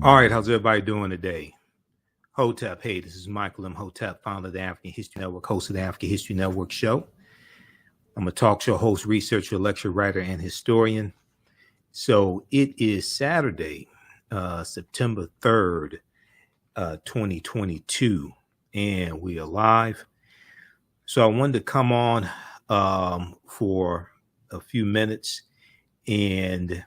All right, how's everybody doing today? Hotep, hey, this is Michael Imhotep, founder of the African History Network, host of the African History Network show. I'm a talk show host, researcher, lecturer, writer, and historian. So it is Saturday, September 3rd, 2022, and we are live. So I wanted to come on for a few minutes and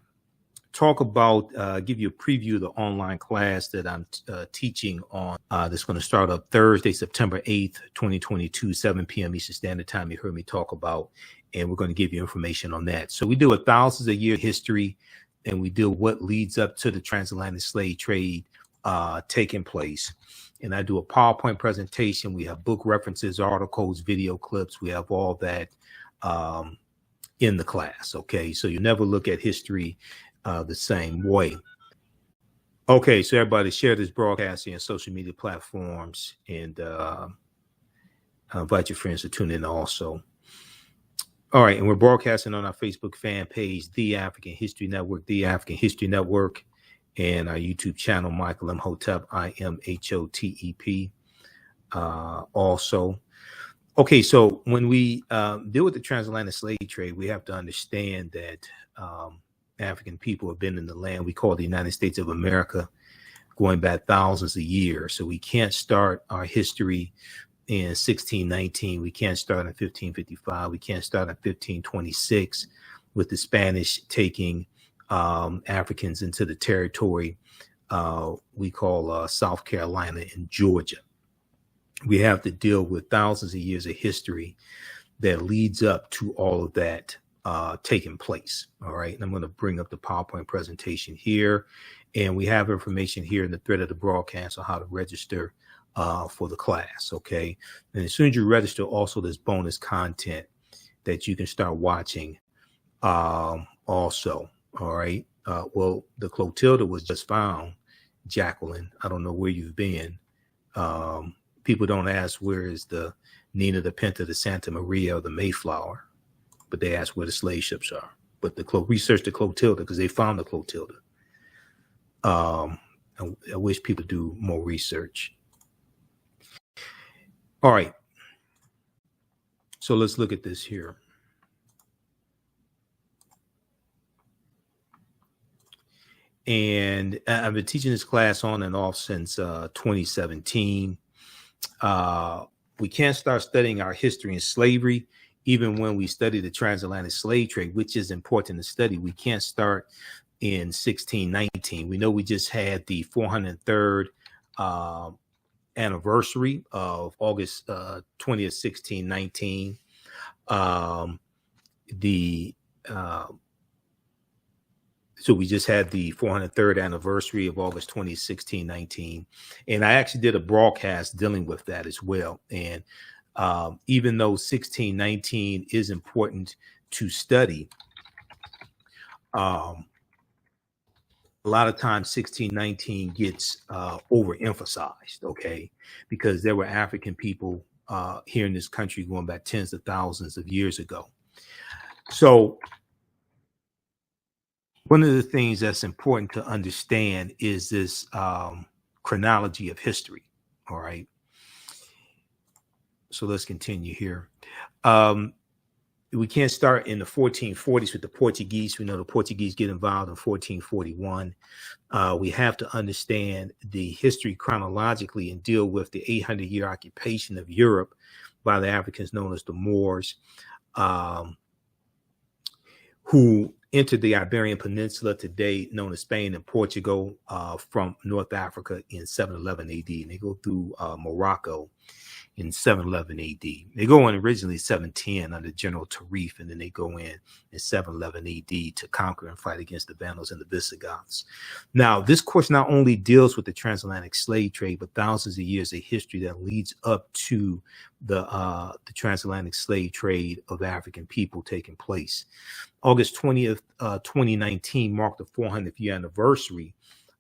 talk about, give you a preview of the online class that I'm teaching on. That's going to start up Thursday, September 8th, 2022, 7 p.m. Eastern Standard Time. You heard me talk about, and we're going to give you information on that. So we do a thousands of year history, and we do what leads up to the transatlantic slave trade taking place. And I do a PowerPoint presentation. We have book references, articles, video clips. We have all that in the class. Okay, so you never look at history the same way. Okay, so everybody share this broadcast on social media platforms and invite your friends to tune in also. All right, and we're broadcasting on our Facebook fan page, The African History Network, The African History Network, and our YouTube channel, Michael Imhotep, IMHOTEP. Also, okay, so when we deal with the transatlantic slave trade, we have to understand that African people have been in the land we call the United States of America going back thousands of years. So we can't start our history in 1619. We can't start in 1555. We can't start in 1526 with the Spanish taking Africans into the territory we call South Carolina and Georgia. We have to deal with thousands of years of history that leads up to all of that taking place. All right. And I'm going to bring up the PowerPoint presentation here. And we have information here in the thread of the broadcast on how to register for the class. Okay. And as soon as you register, also there's bonus content that you can start watching also. All right. Well, the Clotilda was just found, Jacqueline. I don't know where you've been. People don't ask where is the Nina, the Pinta, the Santa Maria, or the Mayflower, but they ask where the slave ships are. But research the Clotilda because they found the Clotilda. I wish people do more research. All right. So let's look at this here. And I've been teaching this class on and off since 2017. We can't start studying our history in slavery even when we study the transatlantic slave trade, which is important to study. We can't start in 1619. We know we just had the 403rd anniversary of August 20th, 1619. So we just had the 403rd anniversary of August 20th, 1619. And I actually did a broadcast dealing with that as well. And even though 1619 is important to study, a lot of times 1619 gets overemphasized, okay, because there were African people here in this country going back tens of thousands of years ago. So one of the things that's important to understand is this chronology of history. All right. So let's continue here. We can't start in the 1440s with the Portuguese. We know the Portuguese get involved in 1441. We have to understand the history chronologically and deal with the 800-year occupation of Europe by the Africans known as the Moors, who entered the Iberian Peninsula, today known as Spain and Portugal, from North Africa in 711 AD. And they go through Morocco in 711 AD. They go in originally 710 under General Tarif, and then they go in 711 AD to conquer and fight against the Vandals and the Visigoths. Now, this course not only deals with the transatlantic slave trade, but thousands of years of history that leads up to the transatlantic slave trade of African people taking place. August 20th, 2019 marked the 400th year anniversary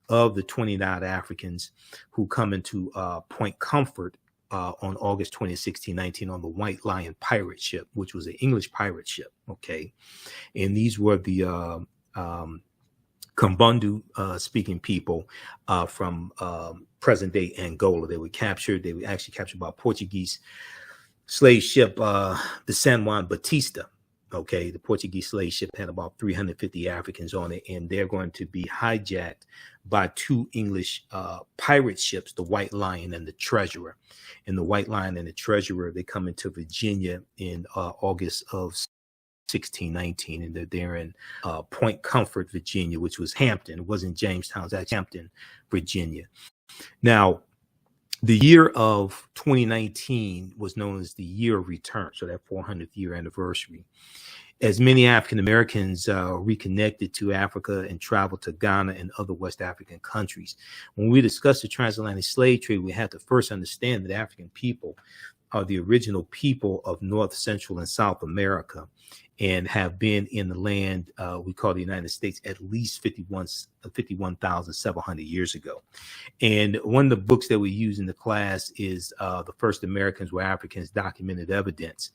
of the 29 Africans who come into Point Comfort on August 20, 1619 on the White Lion pirate ship, which was an English pirate ship. Okay. And these were the Kumbundu speaking people from present day Angola. They were captured. They were actually captured by a Portuguese slave ship, the San Juan Batista. Okay, the Portuguese slave ship had about 350 Africans on it, and they're going to be hijacked by two English pirate ships, the White Lion and the Treasurer. And the White Lion and the Treasurer, they come into Virginia in August of 1619, and they're in Point Comfort, Virginia, which was Hampton. It wasn't Jamestown, it was actually Hampton, Virginia. Now, the year of 2019 was known as the year of return, so that 400th year anniversary. As many African Americans reconnected to Africa and traveled to Ghana and other West African countries. When we discuss the transatlantic slave trade, we have to first understand that African people are the original people of North, Central, and South America, and have been in the land we call the United States at least 51,700 years ago. And one of the books that we use in the class is The First Americans Were Africans, Documented Evidence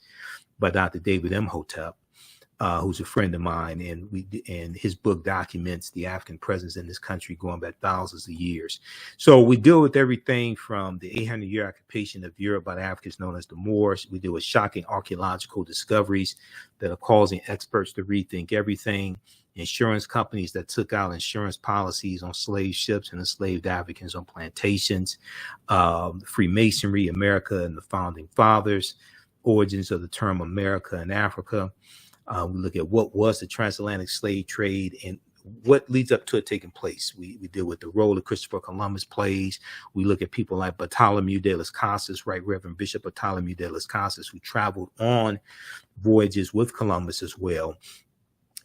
by Dr. David Imhotep, who's a friend of mine, and his book documents the African presence in this country going back thousands of years. So we deal with everything from the 800-year occupation of Europe by the Africans known as the Moors. We deal with shocking archaeological discoveries that are causing experts to rethink everything. Insurance companies that took out insurance policies on slave ships and enslaved Africans on plantations. Freemasonry, America and the Founding Fathers. Origins of the term America and Africa. We look at what was the transatlantic slave trade and what leads up to it taking place. We deal with the role that Christopher Columbus plays. We look at people like Bartholomew de las Casas, Right Reverend Bishop Bartholomew de las Casas, who traveled on voyages with Columbus as well.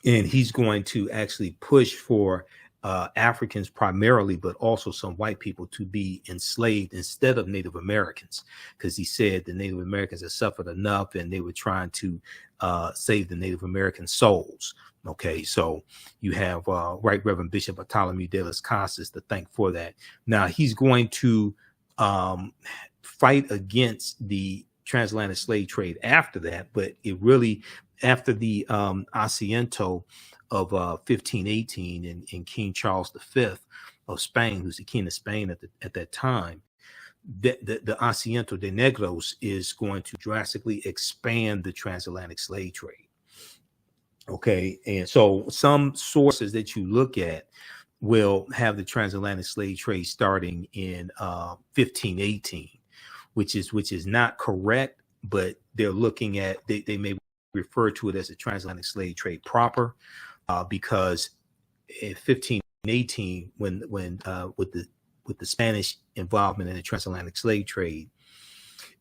And he's going to actually push for Africans primarily, but also some white people to be enslaved instead of Native Americans, because he said the Native Americans had suffered enough and they were trying to save the Native American souls. Okay, so you have Right Reverend Bishop Bartholomew de las Casas to thank for that. Now he's going to fight against the transatlantic slave trade after that, but it really, after the Asiento of 1518 and King Charles V of Spain, who's the king of Spain at that time, the Asiento de Negros is going to drastically expand the transatlantic slave trade. Okay, and so some sources that you look at will have the transatlantic slave trade starting in 1518, which is not correct, but they're looking at, they may refer to it as a transatlantic slave trade proper, because in 1518, when with the Spanish involvement in the transatlantic slave trade,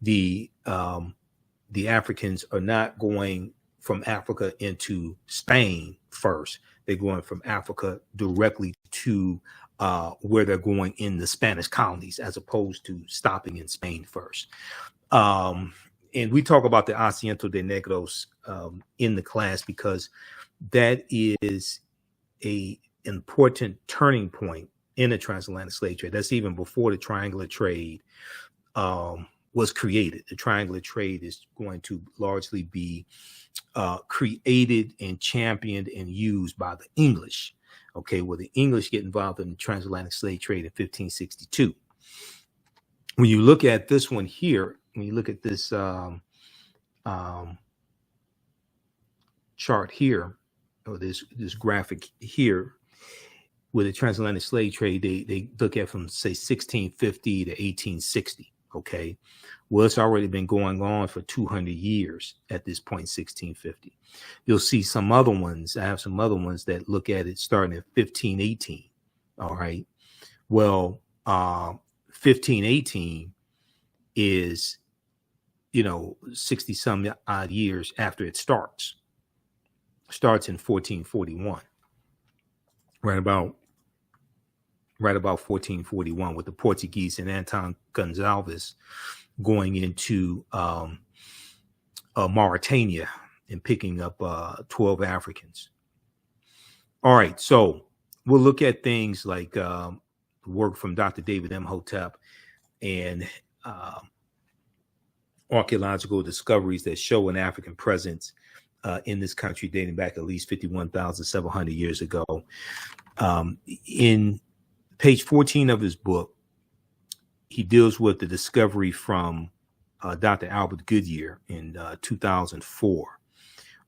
the Africans are not going from Africa into Spain first. They're going from Africa directly to where they're going in the Spanish colonies, as opposed to stopping in Spain first. And we talk about the Asiento de Negros in the class because that is an important turning point in the transatlantic slave trade. That's even before the triangular trade was created. The triangular trade is going to largely be created and championed and used by the English. Okay, well, the English get involved in the transatlantic slave trade in 1562. When you look at this one here, when you look at this chart here, or this graphic here, with the transatlantic slave trade, they look at from say 1650 to 1860. Okay, well, it's already been going on for 200 years at this point, 1650. You'll see some other ones. I have some other ones that look at it starting at 1518. All right, well, 1518 is, 60 some odd years after it starts in 1441, right about 1441, with the Portuguese and Anton Gonçalves going into Mauritania and picking up 12 Africans. All right, so we'll look at things like work from Dr. David Imhotep and archaeological discoveries that show an African presence in this country dating back at least 51,700 years ago. In page 14 of his book, he deals with the discovery from Dr. Albert Goodyear in 2004,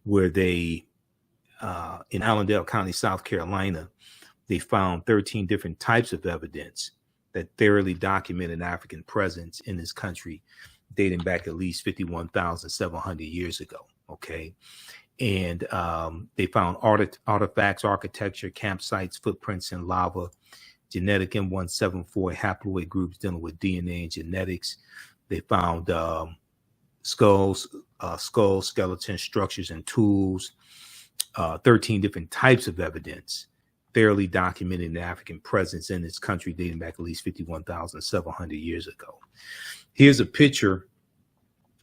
where they, in Allendale County, South Carolina, they found 13 different types of evidence that thoroughly documented African presence in this country dating back at least 51,700 years ago. Okay. And they found artifacts, architecture, campsites, footprints in lava, genetic M174 haploid groups dealing with DNA and genetics. They found skulls, skeletons, structures, and tools, 13 different types of evidence thoroughly documenting the African presence in this country dating back at least 51,700 years ago. Here's a picture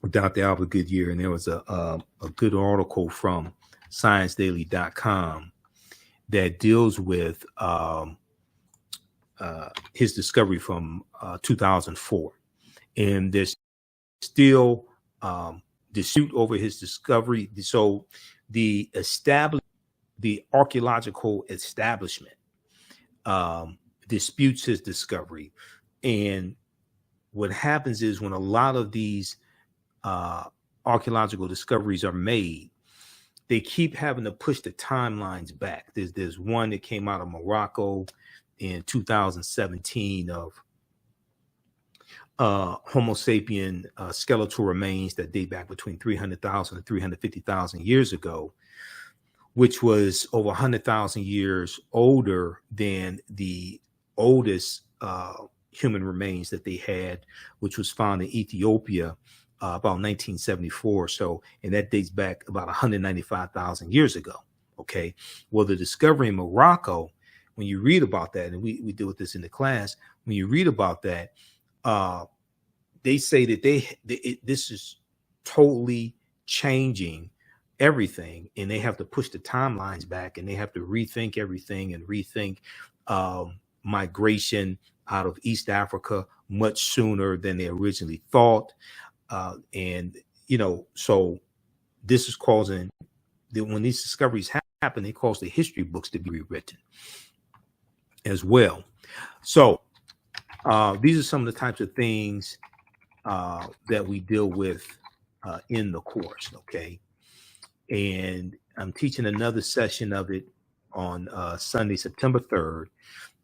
of Dr. Albert Goodyear, and there was a good article from ScienceDaily.com that deals with his discovery from 2004. And there's still dispute over his discovery. So the archaeological establishment disputes his discovery. And what happens is when a lot of these archaeological discoveries are made, they keep having to push the timelines back. There's one that came out of Morocco in 2017 of Homo sapien skeletal remains that date back between 300,000 and 350,000 years ago, which was over 100,000 years older than the oldest human remains that they had, which was found in Ethiopia about 1974 or so, and that dates back about 195,000 years ago. Okay, well, the discovery in Morocco, when you read about that, and we deal with this in the class, when you read about that, they say that this is totally changing everything, and they have to push the timelines back, and they have to rethink everything and rethink migration out of East Africa much sooner than they originally thought. And, you know, so this is causing, when these discoveries happen, they cause the history books to be rewritten as well. So these are some of the types of things that we deal with in the course, okay? And I'm teaching another session of it on Sunday, September 3rd.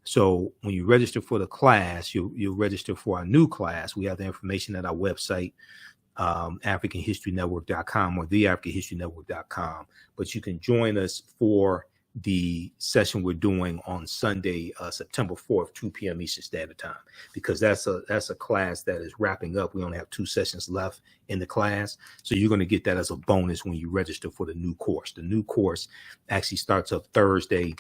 So when you register for the class, you'll register for our new class. We have the information at our website, AfricanHistoryNetwork.com or theAfricanHistoryNetwork.com. But you can join us for the session we're doing on Sunday, September 4th, 2 p.m. Eastern Standard Time, because that's a class that is wrapping up. We only have 2 sessions left in the class. So you're going to get that as a bonus when you register for the new course. The new course actually starts up Thursday,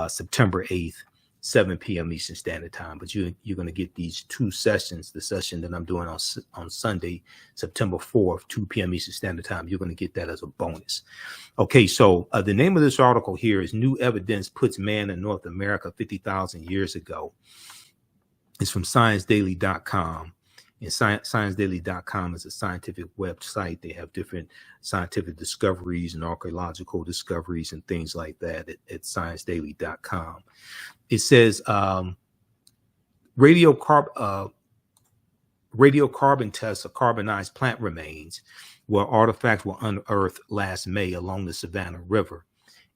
September 8th, 7 p.m. Eastern Standard Time. But you're going to get these 2 sessions, the session that I'm doing on Sunday, September 4th, 2 p.m. Eastern Standard Time. You're going to get that as a bonus. Okay, so the name of this article here is New Evidence Puts Man in North America 50,000 Years Ago. It's from ScienceDaily.com. And ScienceDaily.com is a scientific website. They have different scientific discoveries and archaeological discoveries and things like that at ScienceDaily.com. It says radiocarbon tests of carbonized plant remains where artifacts were unearthed last May along the Savannah River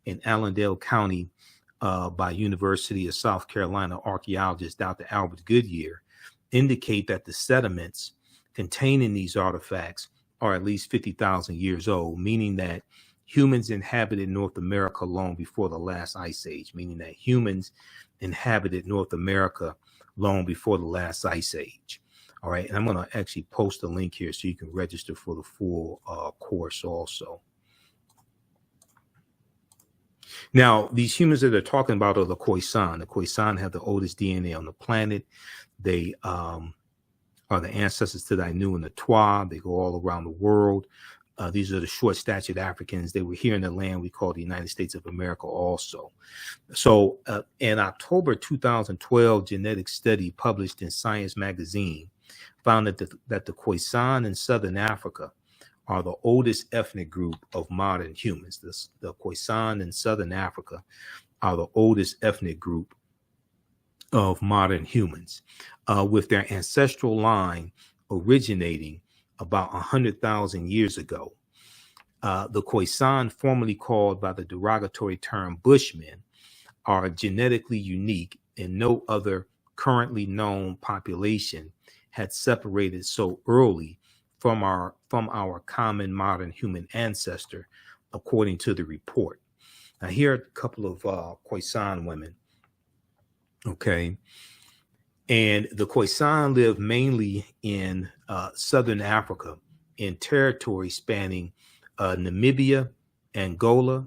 in Allendale County by University of South Carolina archaeologist Dr. Albert Goodyear indicate that the sediments containing these artifacts are at least 50,000 years old, meaning that humans inhabited North America long before the last ice age, meaning that humans inhabited North America long before the last ice age. All right, and I'm going to actually post a link here so you can register for the full course also. Now, these humans that they're talking about are the Khoisan. The Khoisan have the oldest DNA on the planet. They are the ancestors to the Ainu and the Twa. They go all around the world. These are the short-statured Africans. They were here in the land we call the United States of America also. So in October 2012, genetic study published in Science magazine found that the Khoisan in Southern Africa are the oldest ethnic group of modern humans. The Khoisan in southern Africa are the oldest ethnic group of modern humans, with their ancestral line originating about 100,000 years ago. The Khoisan, formerly called by the derogatory term Bushmen, are genetically unique, and no other currently known population had separated so early from our common modern human ancestor, according to the report. Now, here are a couple of Khoisan women. Okay. And the Khoisan live mainly in southern Africa, in territory spanning Namibia, Angola,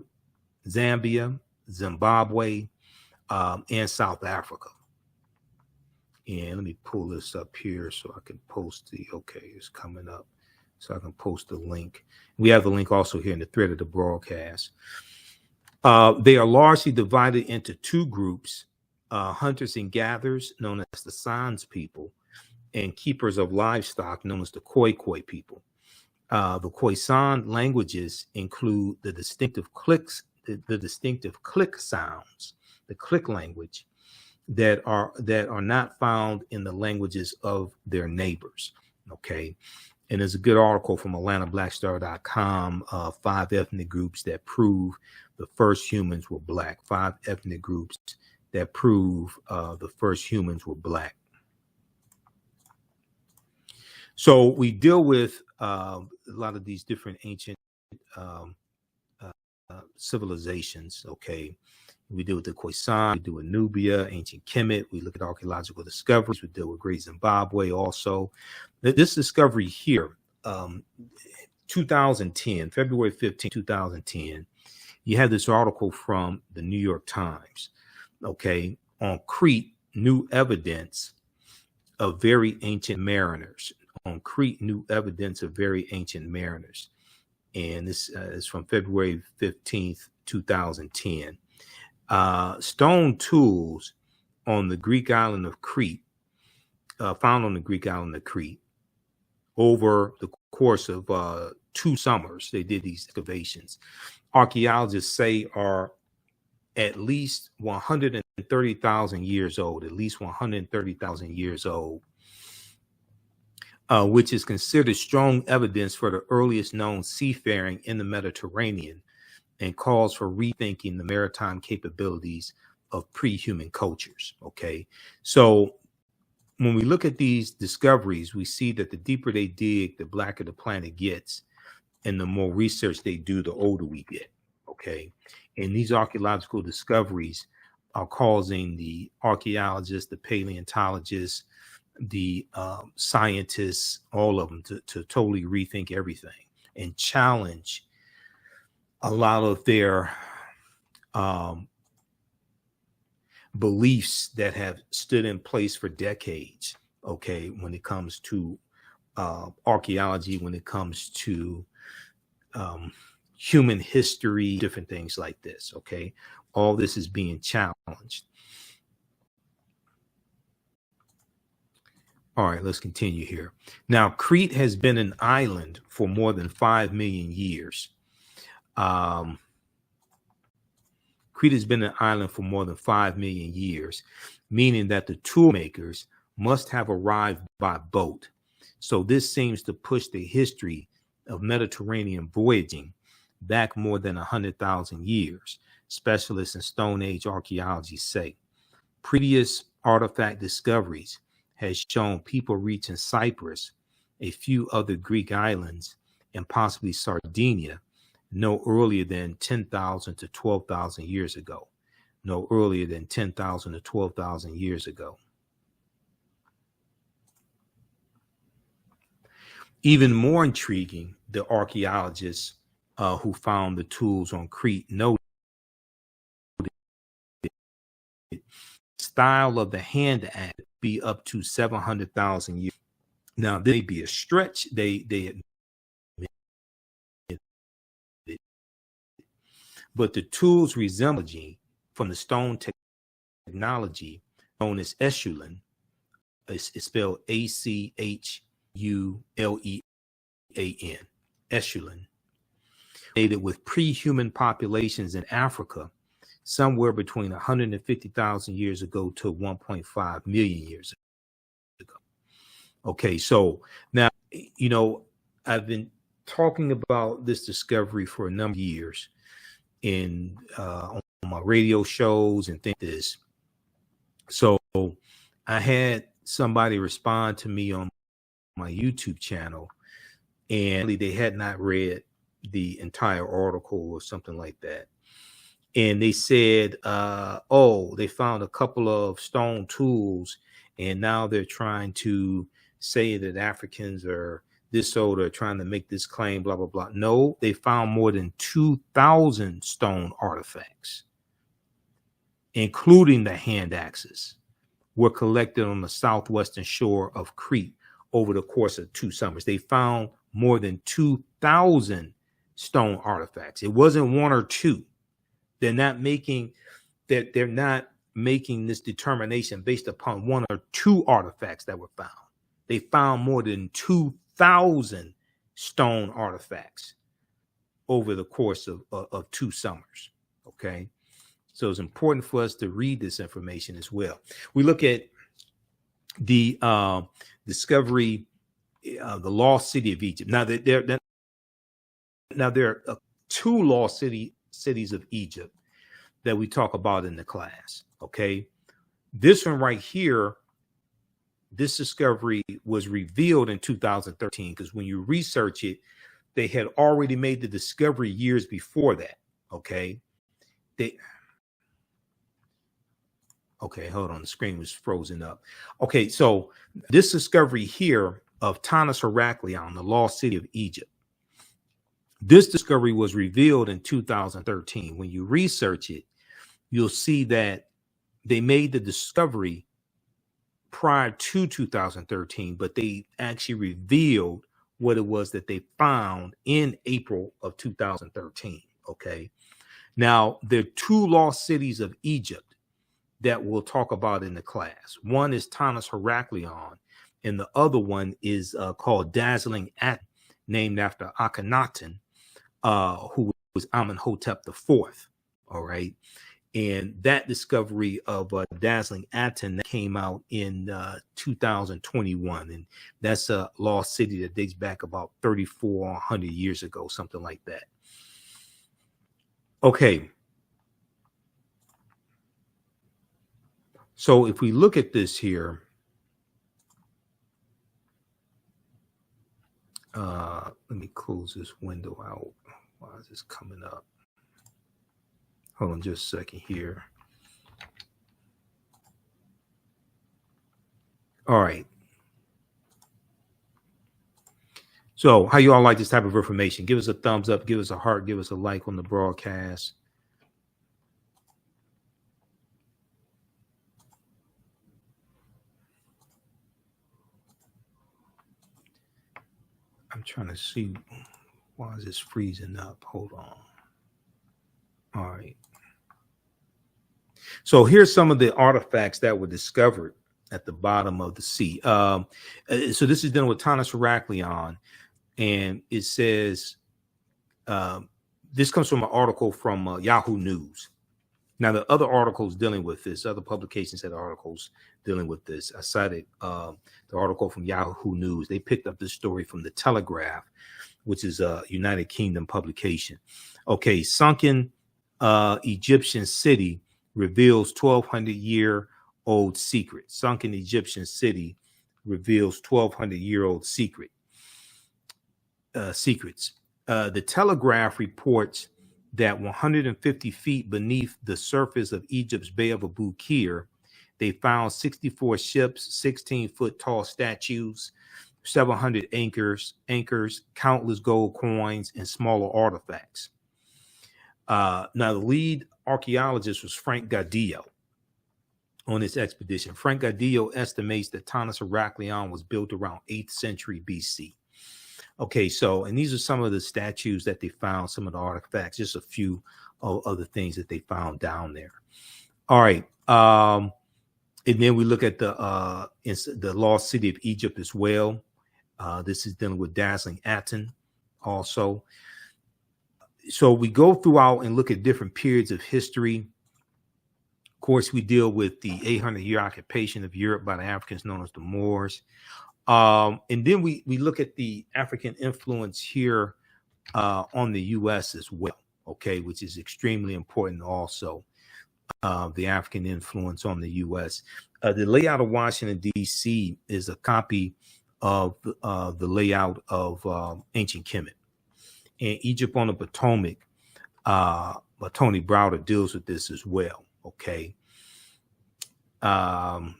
Zambia, Zimbabwe, and South Africa. And let me pull this up here so I can post it's coming up. So I can post the link. We have the link also here in the thread of the broadcast. They are largely divided into two groups, hunters and gatherers, known as the Sans people, and keepers of livestock, known as the Khoi people. The Khoisan languages include the distinctive clicks, the distinctive click sounds, the click language, that are not found in the languages of their neighbors. Okay. And there's a good article from AtlantaBlackStar.com, 5 ethnic groups that prove the first humans were Black. 5 ethnic groups that prove the first humans were Black. So we deal with a lot of these different ancient civilizations. Okay. We deal with the Khoisan, we deal with Nubia, ancient Kemet. We look at archaeological discoveries. We deal with Great Zimbabwe also. This discovery here, 2010, February 15, 2010, you have this article from the New York Times, okay, on Crete, new evidence of very ancient mariners. On Crete, new evidence of very ancient mariners. And this is from February 15th, 2010. Stone tools on the Greek island of Crete, found on the Greek island of Crete. Over the course of 2 summers, they did these excavations. Archaeologists say are at least 130,000 years old, at least 130,000 years old, which is considered strong evidence for the earliest known seafaring in the Mediterranean, and calls for rethinking the maritime capabilities of pre-human cultures. Okay, so when we look at these discoveries, we see that the deeper they dig, the blacker the planet gets, and the more research they do, the older we get. Okay, and these archaeological discoveries are causing the archaeologists, the paleontologists, the scientists, all of them to totally rethink everything and challenge a lot of their beliefs that have stood in place for decades. Okay, when it comes to archaeology, when it comes to human history, different things like this. Okay, all this is being challenged. All right, let's continue here. Now, Crete has been an island for more than 5 million years. Crete has been an island for more than 5 million years, meaning that the tool makers must have arrived by boat. So this seems to push the history of Mediterranean voyaging back more than 100,000 years, specialists in Stone Age archaeology say. Previous artifact discoveries has shown people reaching Cyprus, a few other Greek islands, and possibly Sardinia no earlier than 10,000 to 12,000 years ago. No earlier than 10,000 to 12,000 years ago. Even more intriguing, the archaeologists who found the tools on Crete noted the style of the hand axe be up to 700,000 years. Now, they be a stretch. They admit it. But the tools resembling from the stone technology known as Eschulen, is spelled Achulean, echelon, with pre-human populations in Africa somewhere between 150,000 years ago to 1.5 million years ago. Okay, so now, you know, I've been talking about this discovery for a number of years on my radio shows and things like this. So I had somebody respond to me on my YouTube channel, and they had not read the entire article or something like that. And they said, oh, they found a couple of stone tools, and now they're trying to say that Africans are this old, or trying to make this claim, blah, blah, blah. No, they found more than 2,000 stone artifacts, including the hand axes, were collected on the southwestern shore of Crete over the course of 2 summers. They found more than 2,000 stone artifacts. It wasn't 1 or 2. They're not making this determination based upon 1 or 2 artifacts that were found. They found more than 2,000 stone artifacts over the course of 2 summers. Okay. So it's important for us to read this information as well. We look at the discovery, the lost city of Egypt. Now, there are 2 lost cities of Egypt that we talk about in the class. Okay. This one right here, this discovery was revealed in 2013, because when you research it, they had already made the discovery years before that. Okay. Okay, hold on. The screen was frozen up. Okay, so this discovery here of Tanis Heracleion, the lost city of Egypt, this discovery was revealed in 2013. When you research it, you'll see that they made the discovery prior to 2013, but they actually revealed what it was that they found in April of 2013. Okay, now there are 2 lost cities of Egypt that we'll talk about in the class. One is Tanis Heracleion, and the other one is called Dazzling Aten, named after Akhenaten, who was Imhotep IV. All right. And that discovery of Dazzling Aten came out in 2021. And that's a lost city that dates back about 3,400 years ago, something like that. Okay. So if we look at this here, let me close this window out. Why is this coming up? Hold on just a second here. All right. So how you all like this type of information? Give us a thumbs up, give us a heart, give us a like on the broadcast. I'm trying to see, why is this freezing up? Hold on. All right. So here's some of the artifacts that were discovered at the bottom of the sea. So this is dealing with Tanis Heracleion, and it says, this comes from an article from Yahoo News. Now, the other articles dealing with this, other publications had articles dealing with this. I cited the article from Yahoo News. They picked up this story from the Telegraph, which is a United Kingdom publication. Okay, sunken Egyptian city reveals 1,200-year-old secret. Sunken Egyptian city reveals 1,200-year-old secret. Secrets. The Telegraph reports that 150 feet beneath the surface of Egypt's Bay of Abu Qir, they found 64 ships, 16-foot tall statues, 700 anchors, countless gold coins, and smaller artifacts. Now, the lead archaeologist was Frank Gaudillo on this expedition. Frank Gaudillo estimates that Tanis Heracleion was built around 8th century BC. Okay, so, and these are some of the statues that they found, some of the artifacts, just a few of the things that they found down there. All right. And then we look at the lost city of Egypt as well. This is dealing with Dazzling Aten. also. So we go throughout and look at different periods of history. Of course, we deal with the 800-year occupation of Europe by the Africans known as the Moors. And then we look at the African influence here on the U.S. as well, okay, which is extremely important also, the African influence on the U.S. The layout of Washington, D.C. is a copy of the layout of ancient Kemet. And Egypt on the Potomac, Tony Browder deals with this as well, okay? And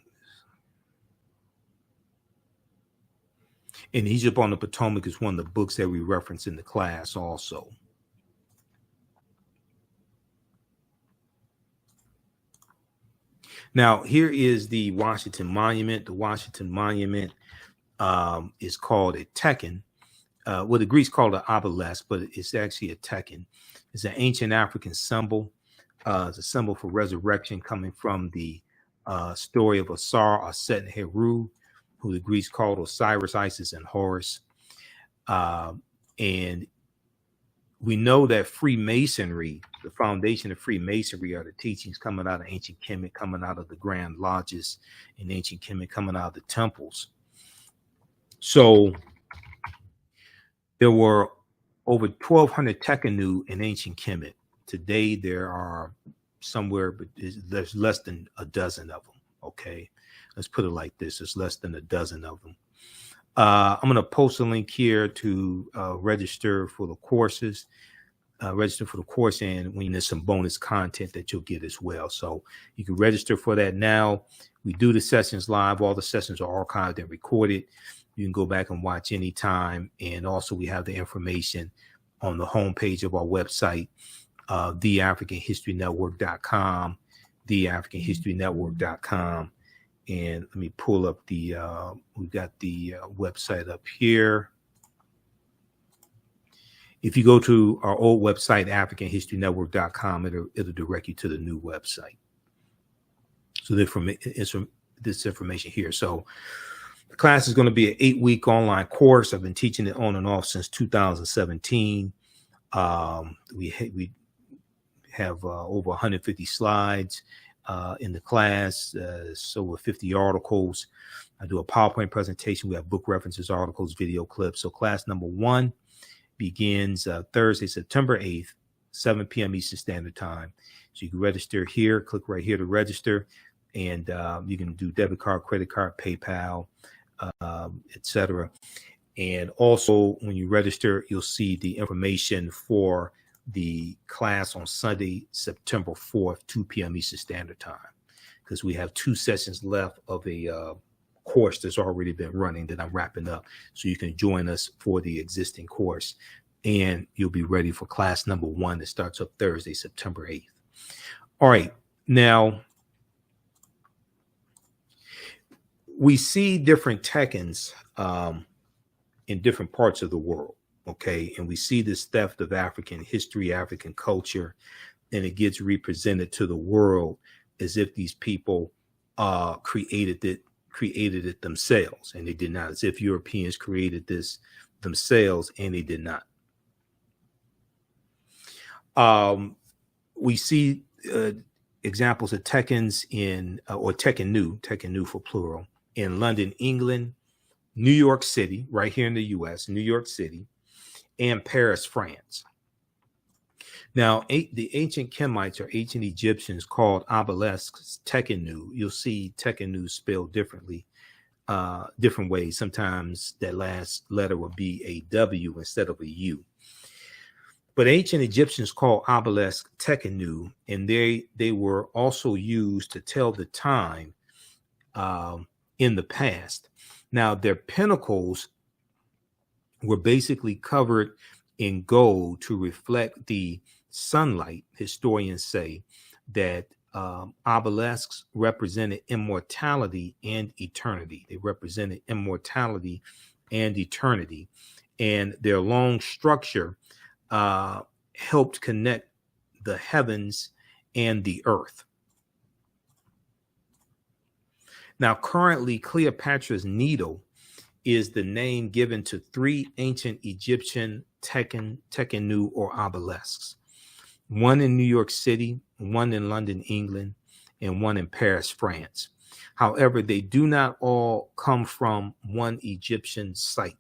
Egypt on the Potomac is one of the books that we reference in the class also. Now, here is the Washington Monument. The Washington Monument is called a Tekken. Well, the Greeks called it Obelisk, but it's actually a Tekken. It's an ancient African symbol. It's a symbol for resurrection coming from the story of Asar, Aset, and Heru, who the Greeks called Osiris, Isis, and Horus. And we know that Freemasonry, the foundation of Freemasonry, are the teachings coming out of ancient Kemet, coming out of the Grand Lodges in ancient Kemet, coming out of the temples. So there were over 1,200 Tekkenu in ancient Kemet. Today, there are somewhere, but there's less than a dozen of them, okay? Let's put it like this. There's less than a dozen of them. I'm going to post a link here to register for the courses. Register for the course, and when there's some bonus content that you'll get as well. So you can register for that now. We do the sessions live. All the sessions are archived and recorded. You can go back and watch anytime. And also we have the information on the homepage of our website, theafricanhistorynetwork.com, theafricanhistorynetwork.com. And let me pull up the, we've got the website up here. If you go to our old website, africanhistorynetwork.com, it'll direct you to the new website. So this information here. So the class is going to be an 8-week online course. I've been teaching it on and off since 2017. We have over 150 slides in the class, so over 50 articles. I do a PowerPoint presentation. We have book references, articles, video clips. So class number 1 begins Thursday, September 8th, 7 p.m. Eastern Standard Time. So you can register here, click right here to register, and you can do debit card, credit card, PayPal, etc. And also when you register, you'll see the information for the class on Sunday, September 4th, 2 p.m. Eastern Standard Time, because we have 2 sessions left of a course that's already been running that I'm wrapping up. So you can join us for the existing course, and you'll be ready for class number 1 that starts up Thursday, September 8th. All right. Now, we see different Tekkens in different parts of the world. Okay. And we see this theft of African history, African culture, and it gets represented to the world as if these people created it themselves, and they did not, as if Europeans created this themselves, and they did not. We see examples of Tekkens in, or Tekkenu for plural, in London, England, New York City, right here in the U.S., New York City, and Paris, France. Now, the ancient Kemites or ancient Egyptians called obelisks Tekkenu. You'll see Tekkenu spelled differently, different ways. Sometimes that last letter would be a W instead of a U. But ancient Egyptians called obelisks Tekkenu, and they were also used to tell the time in the past. Now, their pinnacles were basically covered in gold to reflect the sunlight. Historians say that obelisks represented immortality and eternity. They represented immortality and eternity, and their long structure helped connect the heavens and the earth. Now, currently, Cleopatra's Needle is the name given to 3 ancient Egyptian Tekenu or obelisks. One in New York City, one in London, England, and one in Paris, France. However, they do not all come from one Egyptian site.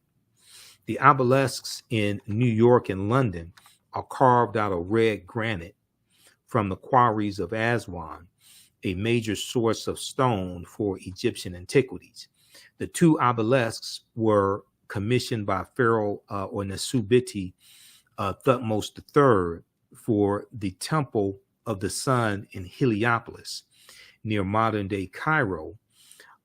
The obelisks in New York and London are carved out of red granite from the quarries of Aswan, a major source of stone for Egyptian antiquities. The two obelisks were commissioned by Pharaoh or Nesubiti Thutmose III for the Temple of the Sun in Heliopolis, near modern-day Cairo,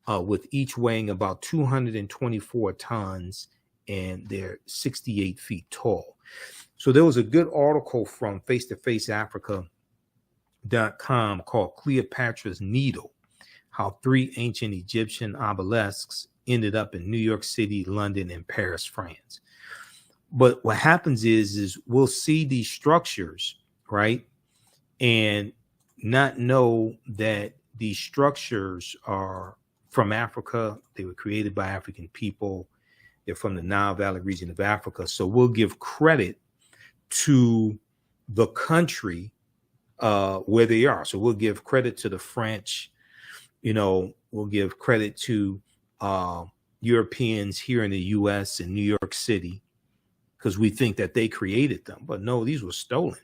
with each weighing about 224 tons, and they're 68 feet tall. So there was a good article from FaceToFaceAfrica.com called Cleopatra's Needle, how three ancient Egyptian obelisks ended up in New York City, London, and Paris, France. But what happens is we'll see these structures, right, and not know that these structures are from Africa. They were created by African people. They're from the Nile Valley region of Africa. So we'll give credit to the country where they are. So we'll give credit to the French, we'll give credit to Europeans here in the US and New York City, because we think that they created them. But no, these were stolen.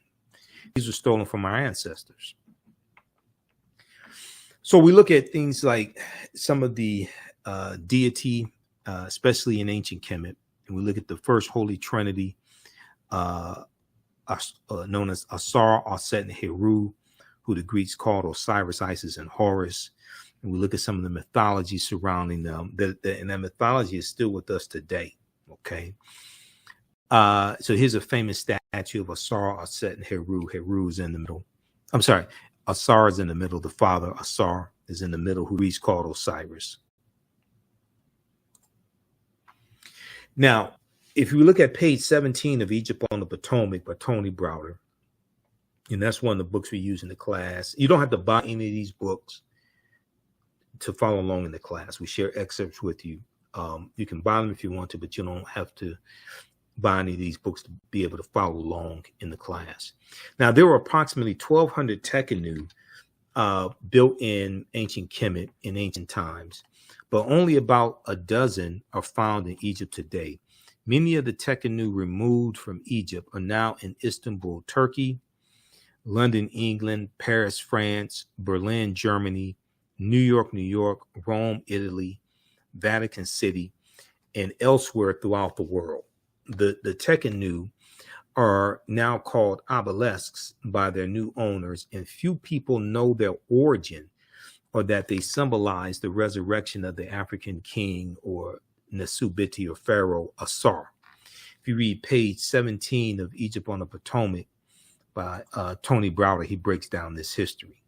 These were stolen from our ancestors. So we look at things like some of the deity, especially in ancient Kemet, and we look at the first Holy Trinity, known as Asar, Aset, and Heru, who the Greeks called Osiris, Isis, and Horus. And we look at some of the mythology surrounding them, and that mythology is still with us today. Okay. So here's a famous statue of Asar, Aset, and Heru. Heru is in the middle. I'm sorry, Asar is in the middle. The father, Asar, is in the middle, who Greeks called Osiris. Now, if you look at page 17 of Egypt on the Potomac by Tony Browder, and that's one of the books we use in the class. You don't have to buy any of these books to follow along in the class. We share excerpts with you. You can buy them if you want to, but you don't have to buy any of these books to be able to follow along in the class. Now, there were approximately 1,200 Tekenu built in ancient Kemet in ancient times, but only about a dozen are found in Egypt today. Many of the Tekenu removed from Egypt are now in Istanbul, Turkey, London, England, Paris, France, Berlin, Germany, New York, Rome, Italy, Vatican City, and elsewhere throughout the world. The Tekenu are now called obelisks by their new owners, and few people know their origin or that they symbolize the resurrection of the African king or Nesubiti or Pharaoh Asar. If you read page 17 of Egypt on the Potomac by Tony Browder, he breaks down this history.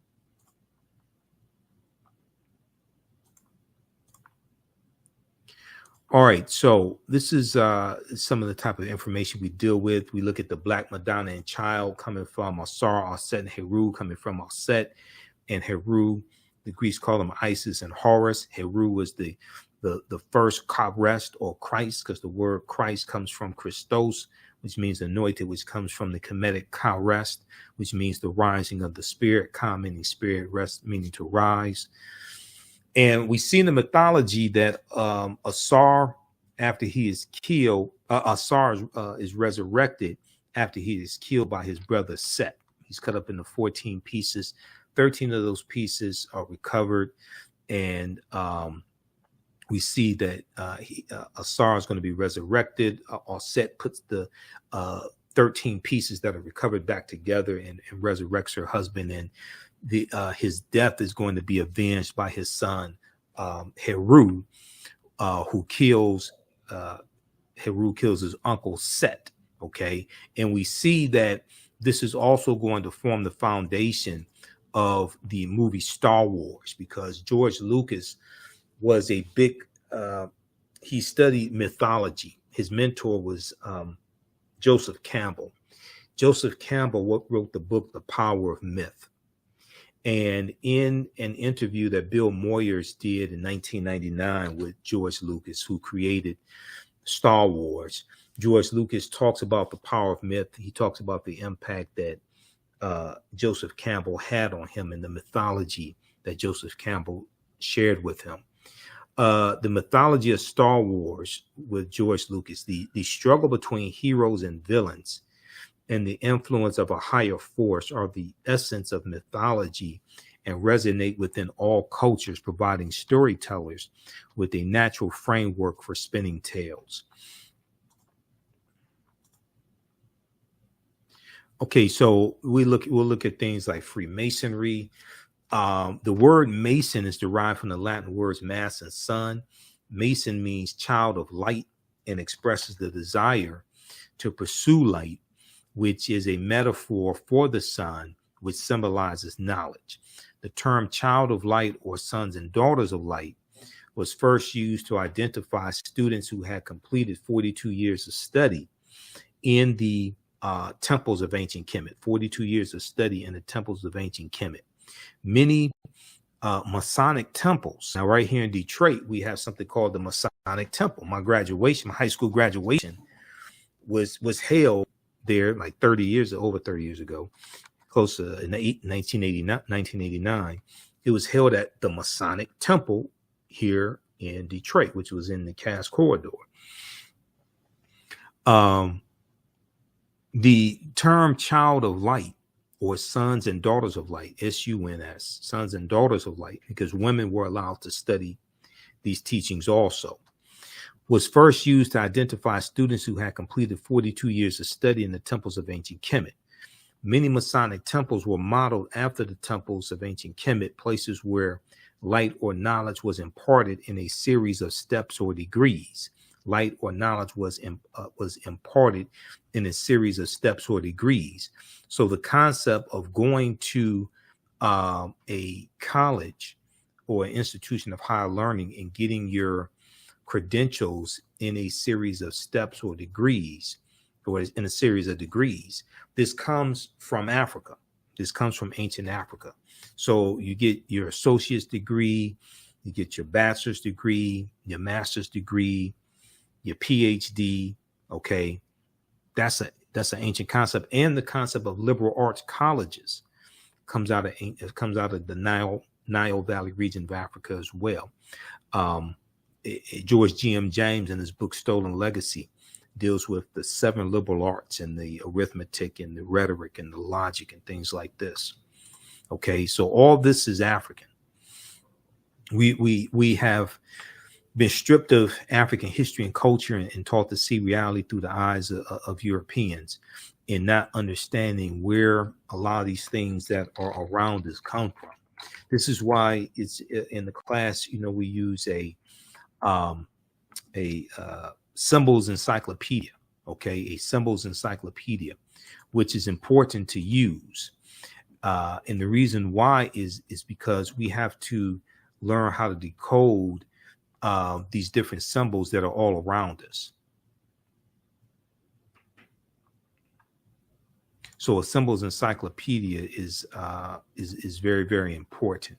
All right, so this is some of the type of information we deal with. We look at the Black Madonna and Child coming from Asar, Aset, and Heru, coming from Aset and Heru. The Greeks call them Isis and Horus. Heru was the first Christ or Christ, because the word Christ comes from Christos, which means anointed, which comes from the Kemetic Ka-rest, which means the rising of the spirit. Ka meaning spirit, rest meaning to rise. And we see in the mythology that Asar, after he is killed, Asar is resurrected after he is killed by his brother Set. He's cut up into 14 pieces. 13 of those pieces are recovered, and we see that Asar is going to be resurrected. Set puts the 13 pieces that are recovered back together and resurrects her husband, and his death is going to be avenged by his son Heru, who kills his uncle Set. Okay, and we see that this is also going to form the foundation of the movie Star Wars, because George Lucas was a big he studied mythology. His mentor was Joseph Campbell. Joseph Campbell wrote the book The Power of Myth. And in an interview that Bill Moyers did in 1999 with George Lucas, who created Star Wars, George Lucas talks about the power of myth. He talks about the impact that Joseph Campbell had on him and the mythology that Joseph Campbell shared with him. The mythology of Star Wars with George Lucas, the struggle between heroes and villains and the influence of a higher force are the essence of mythology and resonate within all cultures, providing storytellers with a natural framework for spinning tales. Okay, so we'll look at things like Freemasonry. The word Mason is derived from the Latin words mass and sun. Mason means child of light and expresses the desire to pursue light, which is a metaphor for the sun, which symbolizes knowledge. The term child of light or sons and daughters of light was first used to identify students who had completed 42 years of study in the temples of ancient Kemet, 42 years of study in the temples of ancient Kemet. Many Masonic temples. Now, right here in Detroit, we have something called the Masonic Temple. My high school graduation was held there like over 30 years ago, close to 1989. It was held at the Masonic Temple here in Detroit, which was in the Cass Corridor. The term child of light or sons and daughters of light, SUNS, sons and daughters of light, because women were allowed to study these teachings also, was first used to identify students who had completed 42 years of study in the temples of ancient Kemet. Many Masonic temples were modeled after the temples of ancient Kemet, places where light or knowledge was imparted in a series of steps or degrees. Light or knowledge was imparted in a series of steps or degrees. So the concept of going to a college or an institution of higher learning and getting your credentials in a series of steps or degrees, or in a series of degrees, this comes from Africa. This comes from ancient Africa. So you get your associate's degree, you get your bachelor's degree, your master's degree, your PhD. Okay, that's an ancient concept, and the concept of liberal arts colleges comes out of the Nile Valley region of Africa as well. George G.M. James in his book Stolen Legacy deals with the 7 liberal arts and the arithmetic and the rhetoric and the logic and things like this. Okay, so all this is African. We have been stripped of African history and culture and taught to see reality through the eyes of Europeans, and not understanding where a lot of these things that are around us come from. This is why it's in the class, we use a symbols encyclopedia, okay, a symbols encyclopedia, which is important to use. And the reason why is because we have to learn how to decode these different symbols that are all around us. So a symbols encyclopedia is very, very important.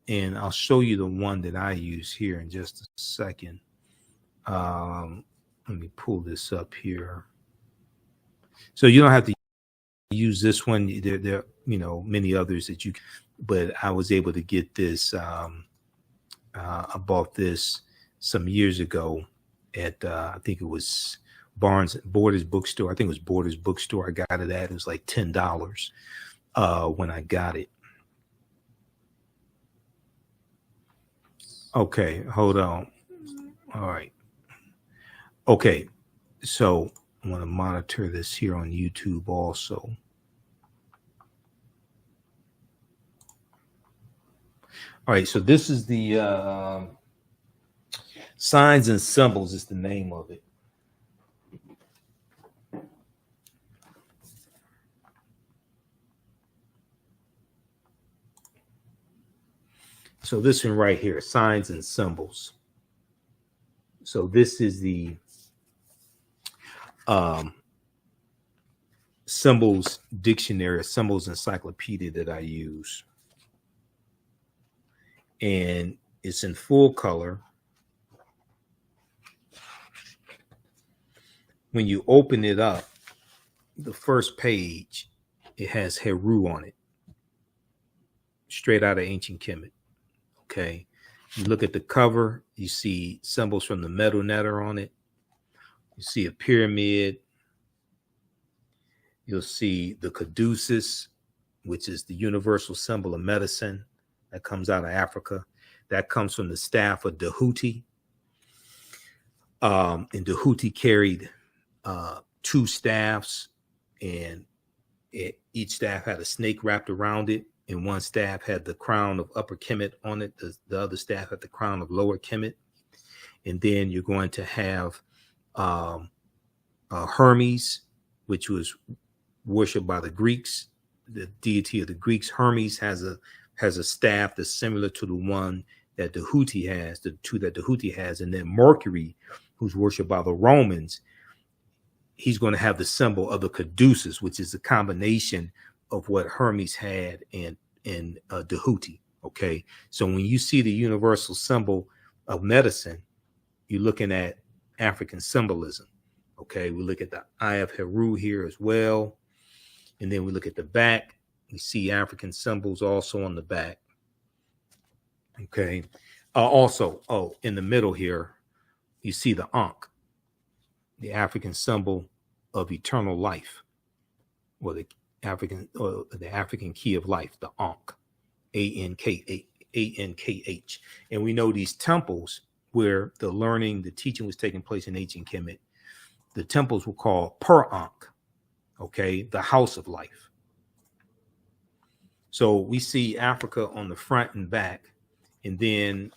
And I'll show you the one that I use here in just a second. Let me pull this up here. So you don't have to use this one. There are many others that you can, but I was able to get this. I bought this some years ago at I think it was Borders bookstore. I think it was Borders bookstore. I got it at. It was like $10 when I got it. Okay, hold on. All right. Okay, so I'm going to monitor this here on YouTube also. All right, so this is the Signs and Symbols is the name of it. So this one right here, Signs and Symbols. So this is the symbols dictionary, symbols encyclopedia that I use. And it's in full color. when you open it up, the first page, it has Heru on it, straight out of ancient Kemet. Okay. You look at the cover, you see symbols from the metal netter on it. You see a pyramid. You'll see the caduceus, which is the universal symbol of medicine that comes out of Africa. That comes from the staff of Dehuti. And Dehuti carried 2 staffs, and each staff had a snake wrapped around it, and one staff had the crown of Upper Kemet on it. The other staff had the crown of Lower Kemet. And then you're going to have Hermes, which was worshipped by the Greeks, the deity of the Greeks. Hermes has a staff that's similar to the one that Dehuti has, the 2 that Dehuti has. And then Mercury, who's worshipped by the Romans, he's going to have the symbol of the caduceus, which is a combination of what Hermes had and Dehuti. Okay, so when you see the universal symbol of medicine, you're looking at African symbolism. Okay, we look at the Eye of Heru here as well, and then we look at the back. We see African symbols also on the back. Okay, also, in the middle here, you see the Ankh, the African symbol of eternal life, or the African key of life, the Ankh, Ankh. And we know these temples where the learning, the teaching was taking place in ancient Kemet, the temples were called Per-Ankh, okay, the house of life. So we see Africa on the front and back, and then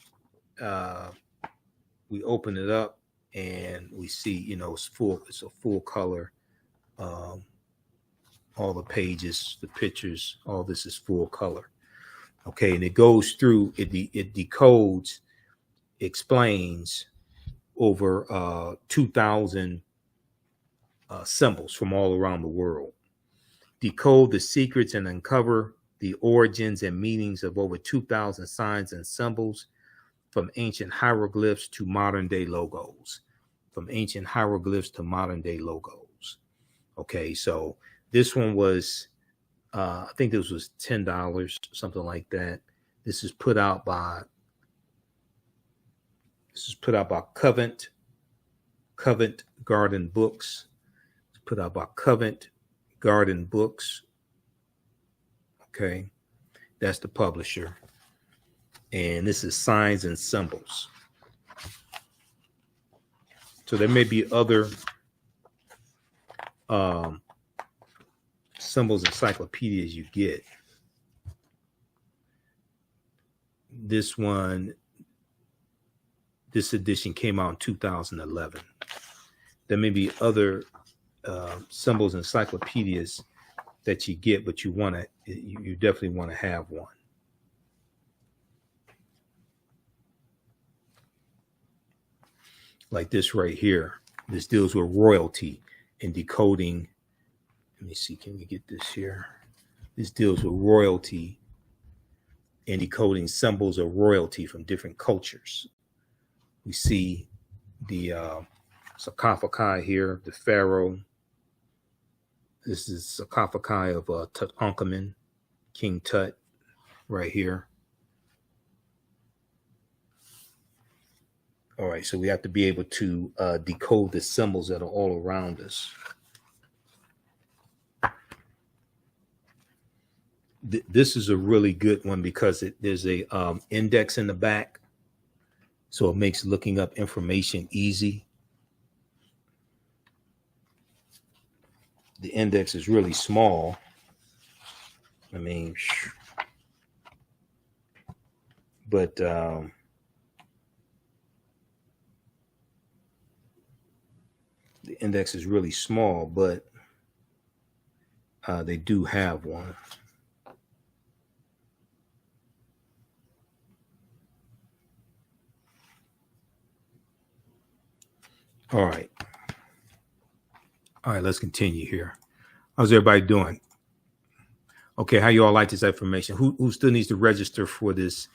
we open it up and we see, it's a full color. All the pages, the pictures, all this is full color. Okay, and it goes through, it decodes, explains over 2,000 symbols from all around the world. Decode the secrets and uncover the origins and meanings of over 2,000 signs and symbols, from ancient hieroglyphs to modern day logos. Okay, so this one was, I think this was $10, something like that. This is put out by Covent Garden Books. It's put out by Covent Garden Books. Okay, that's the publisher. And this is Signs and Symbols. So there may be other symbols encyclopedias you get. This edition came out in 2011. There may be other symbols encyclopedias that you get, but you definitely want to have one. Like this right here. This deals with royalty and decoding. Let me see, can we get this here? This deals with royalty and decoding symbols of royalty from different cultures. We see the sarcophagi here, the pharaoh. This is sarcophagi of Tutankhamun, King Tut, right here. All right, so we have to be able to decode the symbols that are all around us. This is a really good one because there's a index in the back, so it makes looking up information easy. The index is really small. I mean, but the index is really small, but they do have one. All right, let's continue here. How's everybody doing? Okay, how you all like this information? Who still needs to register for this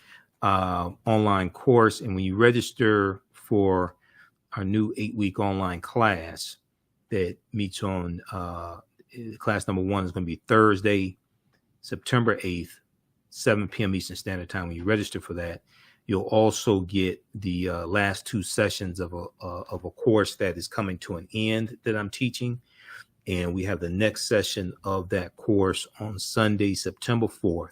online course? And when you register for our new 8-week online class, that meets on class number 1 is going to be Thursday, September 8th, 7 p.m. Eastern Standard Time. When you register for that, you'll also get the last 2 sessions of a course that is coming to an end that I'm teaching. And we have the next session of that course on Sunday, September 4th,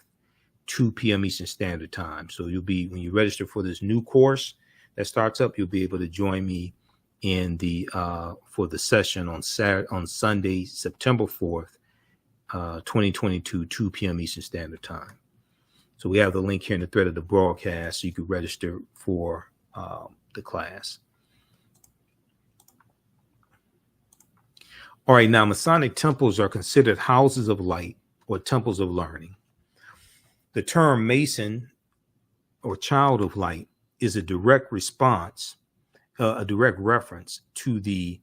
2 p.m. Eastern Standard Time. So you'll be, when you register for this new course that starts up, you'll be able to join me in the for the session on Sunday, September 4th, 2022, 2 p.m. Eastern Standard Time. So we have the link here in the thread of the broadcast, so you can register for the class. All right, now Masonic temples are considered houses of light or temples of learning. The term Mason or child of light is a direct response, a direct reference to the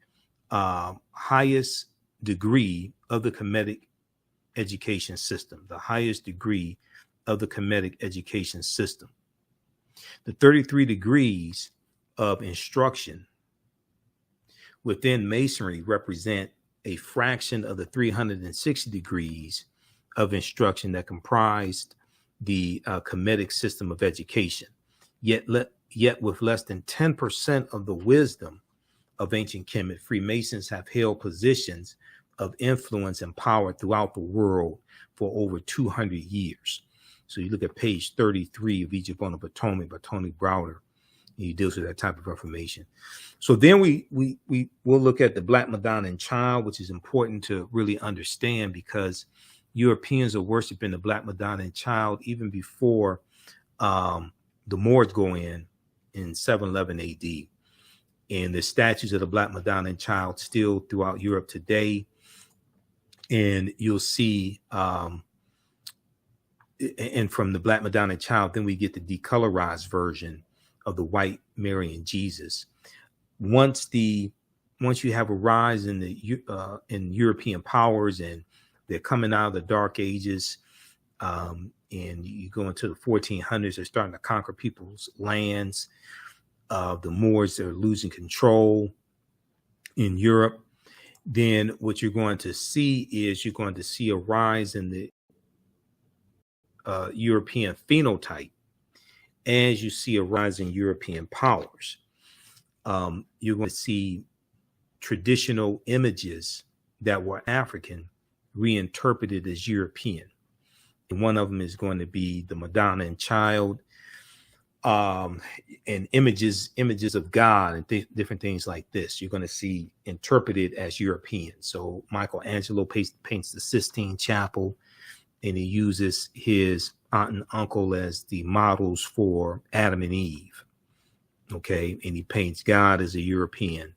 highest degree of the Kemetic education system, the highest degree of the Kemetic education system. The 33 degrees of instruction within Masonry represent a fraction of the 360 degrees of instruction that comprised the Kemetic system of education. Yet with less than 10% of the wisdom of ancient Kemet, Freemasons have held positions of influence and power throughout the world for over 200 years. So you look at page 33 of Egypt on the Potomac Browder, and he deals with that type of information. So then we'll look at the Black Madonna and Child, which is important to really understand because Europeans are worshiping the Black Madonna and Child even before the Moors go in 711 AD. And the statues of the Black Madonna and Child still throughout Europe today. And you'll see, and from the Black Madonna and Child, then we get the decolorized version of the white Mary and Jesus. Once you have a rise in in European powers and they're coming out of the Dark Ages, and you go into the 1400s, they're starting to conquer people's lands. The Moors are losing control in Europe. Then what you're going to see is you're going to see a rise in the European phenotype as you see a rise in European powers. You're going to see traditional images that were African reinterpreted as European. And one of them is going to be the Madonna and Child, and images of God and different things like this. You're going to see interpreted as European. So Michelangelo paints the Sistine Chapel, and he uses his aunt and uncle as the models for Adam and Eve. Okay, and he paints God as a European.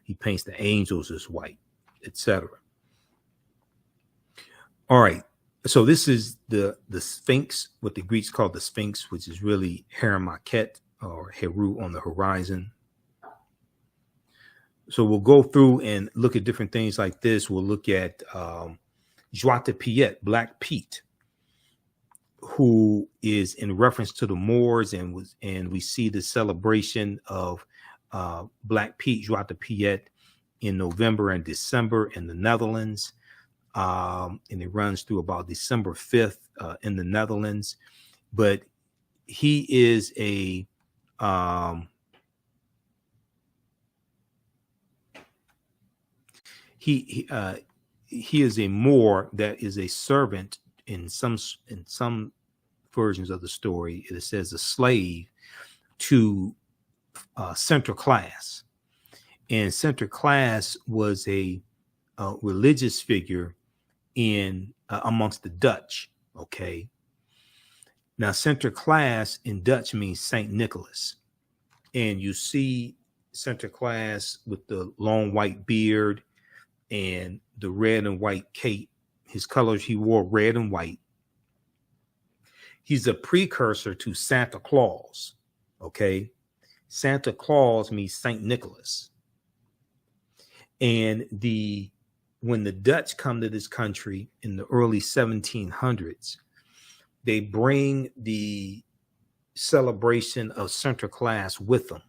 He paints the angels as white, etc. All right. So this is the Sphinx, what the Greeks call the Sphinx, which is really Heramakhet or Heru on the horizon. So we'll go through and look at different things like this. We'll look at Joie de Piet, Black Pete, who is in reference to the Moors, and we see the celebration of Black Pete, Joie de Piet, in November and December in the Netherlands. And it runs through about December 5th in the Netherlands. But he is a he is a Moor that is a servant in some versions of the story. It says a slave to center class, and center class was a religious figure in amongst the Dutch. Okay, now center class in Dutch means Saint Nicholas, and you see center class with the long white beard and the red and white cape. His colors, he wore red and white. He's a precursor to Santa Claus. Okay, Santa Claus means Saint Nicholas. And when the Dutch come to this country in the early 1700s, they bring the celebration of center class with them.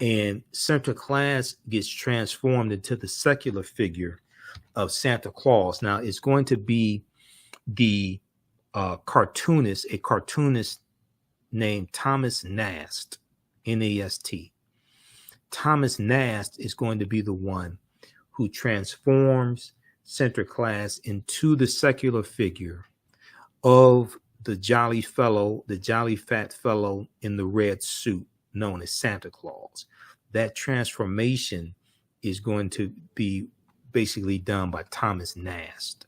And Sinterklaas gets transformed into the secular figure of Santa Claus. Now, it's going to be the a cartoonist named Thomas Nast, N-A-S-T. Thomas Nast is going to be the one who transforms Sinterklaas into the secular figure of the jolly fat fellow in the red suit known as Santa Claus. That transformation is going to be basically done by Thomas Nast.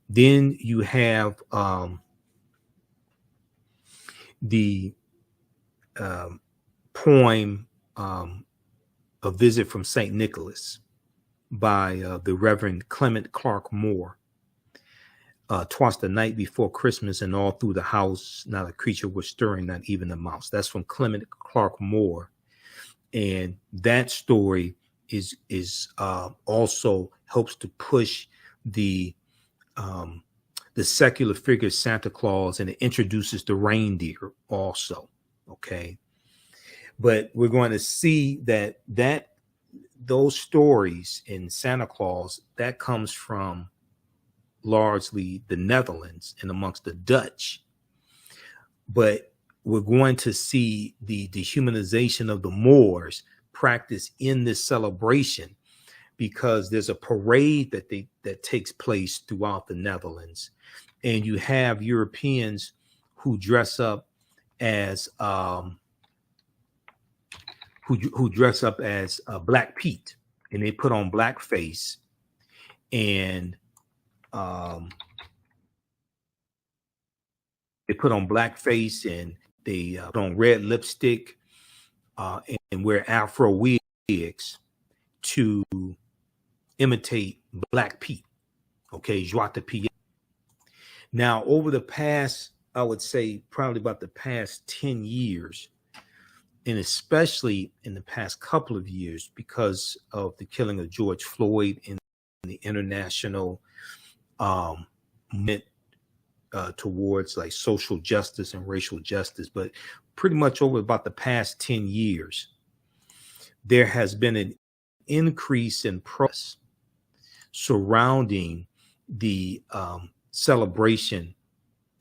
Then you have the poem, A Visit from St. Nicholas by the Reverend Clement Clark Moore. "'Twas the night before Christmas, and all through the house not a creature was stirring, not even a mouse." That's from Clement Clark Moore. And that story is also helps to push the secular figure Santa Claus, and it introduces the reindeer also. Okay. But we're going to see that those stories in Santa Claus, that comes from largely the Netherlands and amongst the Dutch. But we're going to see the dehumanization of the Moors practiced in this celebration, because there's a parade that takes place throughout the Netherlands, and you have Europeans who dress up as Black Pete, and they put on blackface, and they put on red lipstick and wear Afro wigs to imitate Black Pete. Okay, Joie de Pied. Now, over the past, I would say probably about the past 10 years, and especially in the past couple of years, because of the killing of George Floyd and the international movement towards like social justice and racial justice, but pretty much over about the past 10 years, there has been an increase in press surrounding the celebration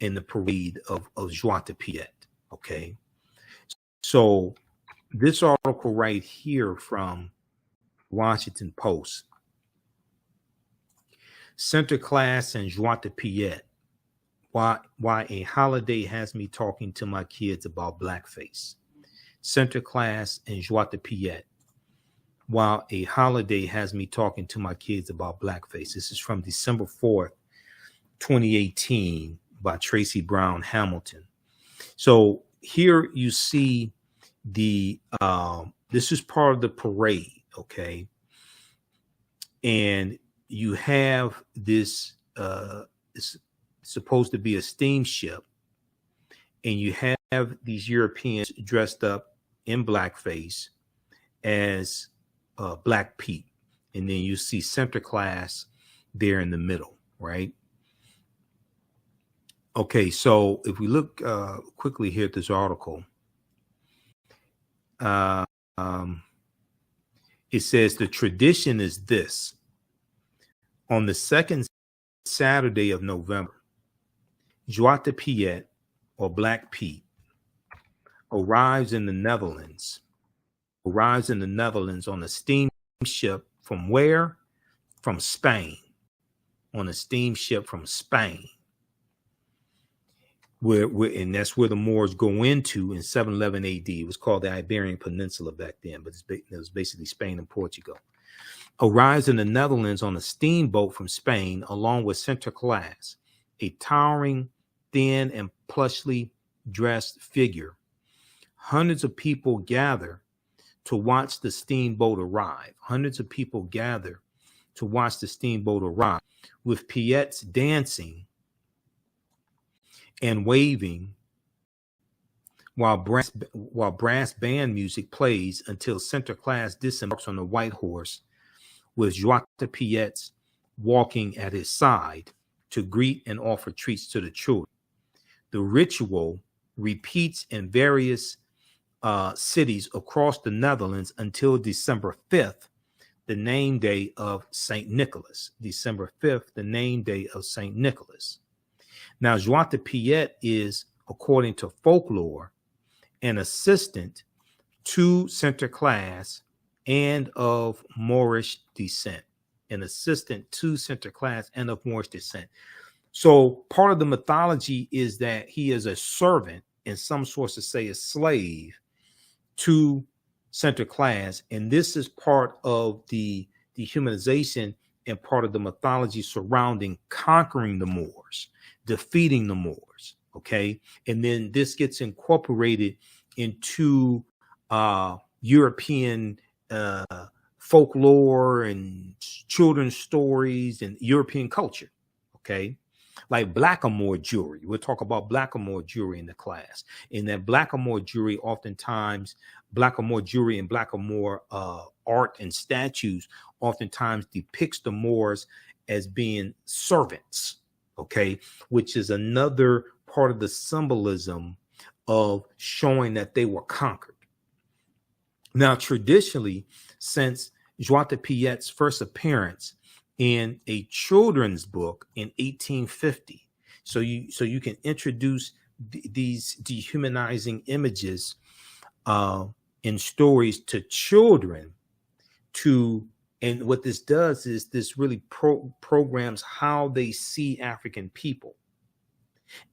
and the parade of Joie de Pied. Okay. So this article right here from Washington Post, Sinterklaas and Joie de Pied, why a holiday has me talking to my kids about blackface. Sinterklaas and Joie de Pied, while a holiday has me talking to my kids about blackface. This is from December 4th, 2018 by Tracy Brown Hamilton. So here you see this is part of the parade, okay? And you have this, it's supposed to be a steamship, and you have these Europeans dressed up in blackface as Black Pete, and then you see Sinterklaas there in the middle, right? Okay, so if we look quickly here at this article, it says the tradition is this: on the second Saturday of November, Joie de Pied, or Black Pete, arrives in the Netherlands on a steamship from where? From Spain. On a steamship from Spain. And that's where the Moors go into in 711 AD. It was called the Iberian Peninsula back then, but it was basically Spain and Portugal. Arrives in the Netherlands on a steamboat from Spain, along with Sinterklaas, a towering, thin, and plushly dressed figure. Hundreds of people gather to watch the steamboat arrive. With Piettes dancing and waving while brass band music plays until Sinterklaas disembarks on a white horse, with Joie de Pied walking at his side to greet and offer treats to the children. The ritual repeats in various cities across the Netherlands until December 5th, the name day of St. Nicholas. December 5th, the name day of St. Nicholas. Now, Joan de Piet is, according to folklore, an assistant to Sinterklaas and of Moorish descent. An assistant to Sinterklaas and of Moorish descent. So part of the mythology is that he is a servant, and some sources say a slave, to Sinterklaas. And this is part of the dehumanization and part of the mythology surrounding conquering the Moors, defeating the Moors. Okay. And then this gets incorporated into European folklore and children's stories and European culture. Okay. Like blackamoor jewelry. We'll talk about blackamoor jewelry in the class. In that blackamoor jewelry, oftentimes blackamoor jewelry and blackamoor art and statues oftentimes depicts the Moors as being servants, okay, which is another part of the symbolism of showing that they were conquered. Now, traditionally, since Joan de Piet's first appearance in a children's book in 1850, so you can introduce these dehumanizing images in stories to children, and what this does is this really programs how they see African people,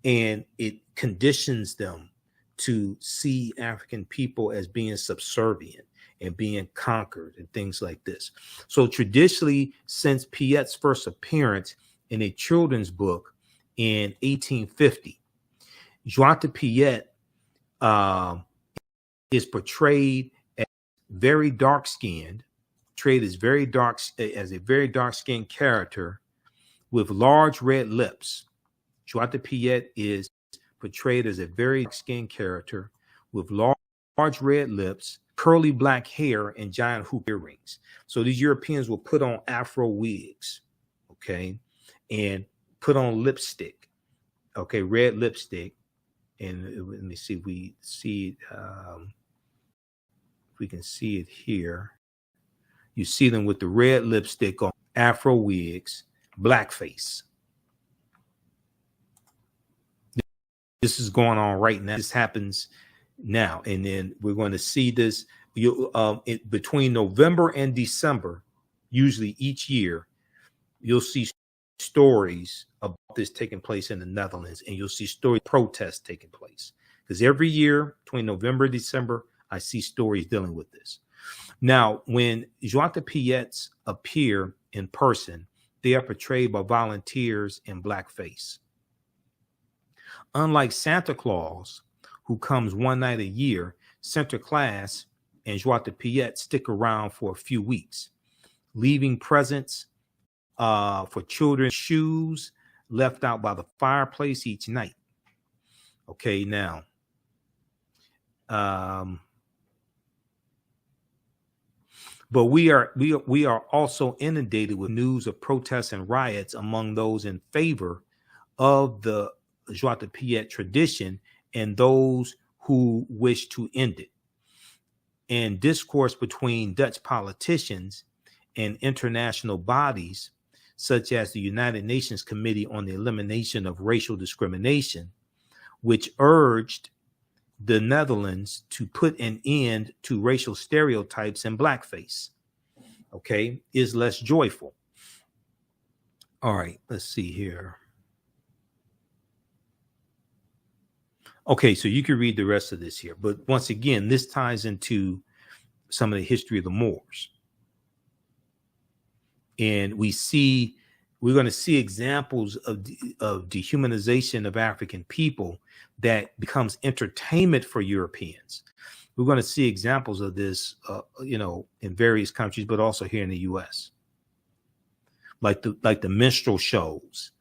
and it conditions them to see African people as being subservient and being conquered and things like this. So traditionally, since Piet's first appearance in a children's book in 1850, Joan de Piet is portrayed as very dark-skinned, as a very dark-skinned character with large red lips. Joan de Piet is portrayed as a very dark-skinned character with large red lips, curly black hair, and giant hoop earrings. So these Europeans will put on Afro wigs, okay, and put on lipstick, okay, red lipstick. And let me see if we see it. If we can see it here. You see them with the red lipstick on, Afro wigs, blackface. This is going on right now. This happens now, and then we're going to see this between November and December. Usually each year, you'll see stories about this taking place in the Netherlands, and you'll see story protests taking place, because every year between November and December, I see stories dealing with this. Now, when Joan de Piet's appear in person, they are portrayed by volunteers in blackface. Unlike Santa Claus, who comes one night a year, Sinterklaas and Joan de Piet stick around for a few weeks, leaving presents for children's shoes left out by the fireplace each night. Okay, now, but we are also inundated with news of protests and riots among those in favor of the Joan de Piet tradition and those who wish to end it. And discourse between Dutch politicians and international bodies, such as the United Nations Committee on the Elimination of Racial Discrimination, which urged the Netherlands to put an end to racial stereotypes and blackface, okay, is less joyful. All right, let's see here. Okay, so you can read the rest of this here. But once again, this ties into some of the history of the Moors. And we're going to see examples of dehumanization of African people that becomes entertainment for Europeans. We're going to see examples of this, in various countries, but also here in the U.S. Like the minstrel shows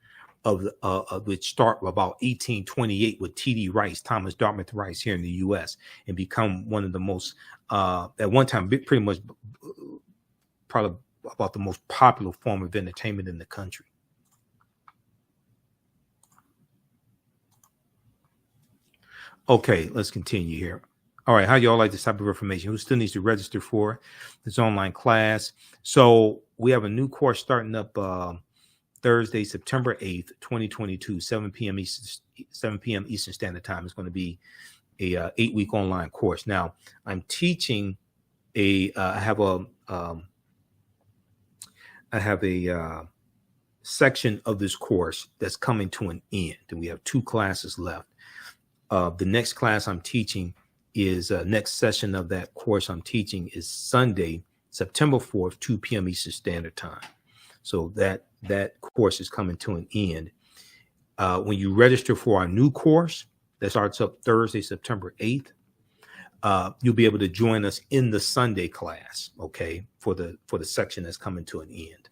which start about 1828 with T.D. Rice, Thomas Dartmouth Rice, here in the U.S. and become one of the most, at one time, pretty much probably about the most popular form of entertainment in the country. Okay, let's continue here. All right, how y'all like this type of information? Who still needs to register for this online class? So we have a new course starting up Thursday, September 8th, 2022, 7 p.m. Eastern Standard Time. It's going to be a 8-week online course. Now, I'm teaching I have a section of this course that's coming to an end, and we have 2 classes left. The next class I'm teaching is next session of that course I'm teaching is Sunday, September 4th, 2 p.m. Eastern Standard Time. So that course is coming to an end. When you register for our new course that starts up Thursday, September 8th, you'll be able to join us in the Sunday class, okay, for the section that's coming to an end.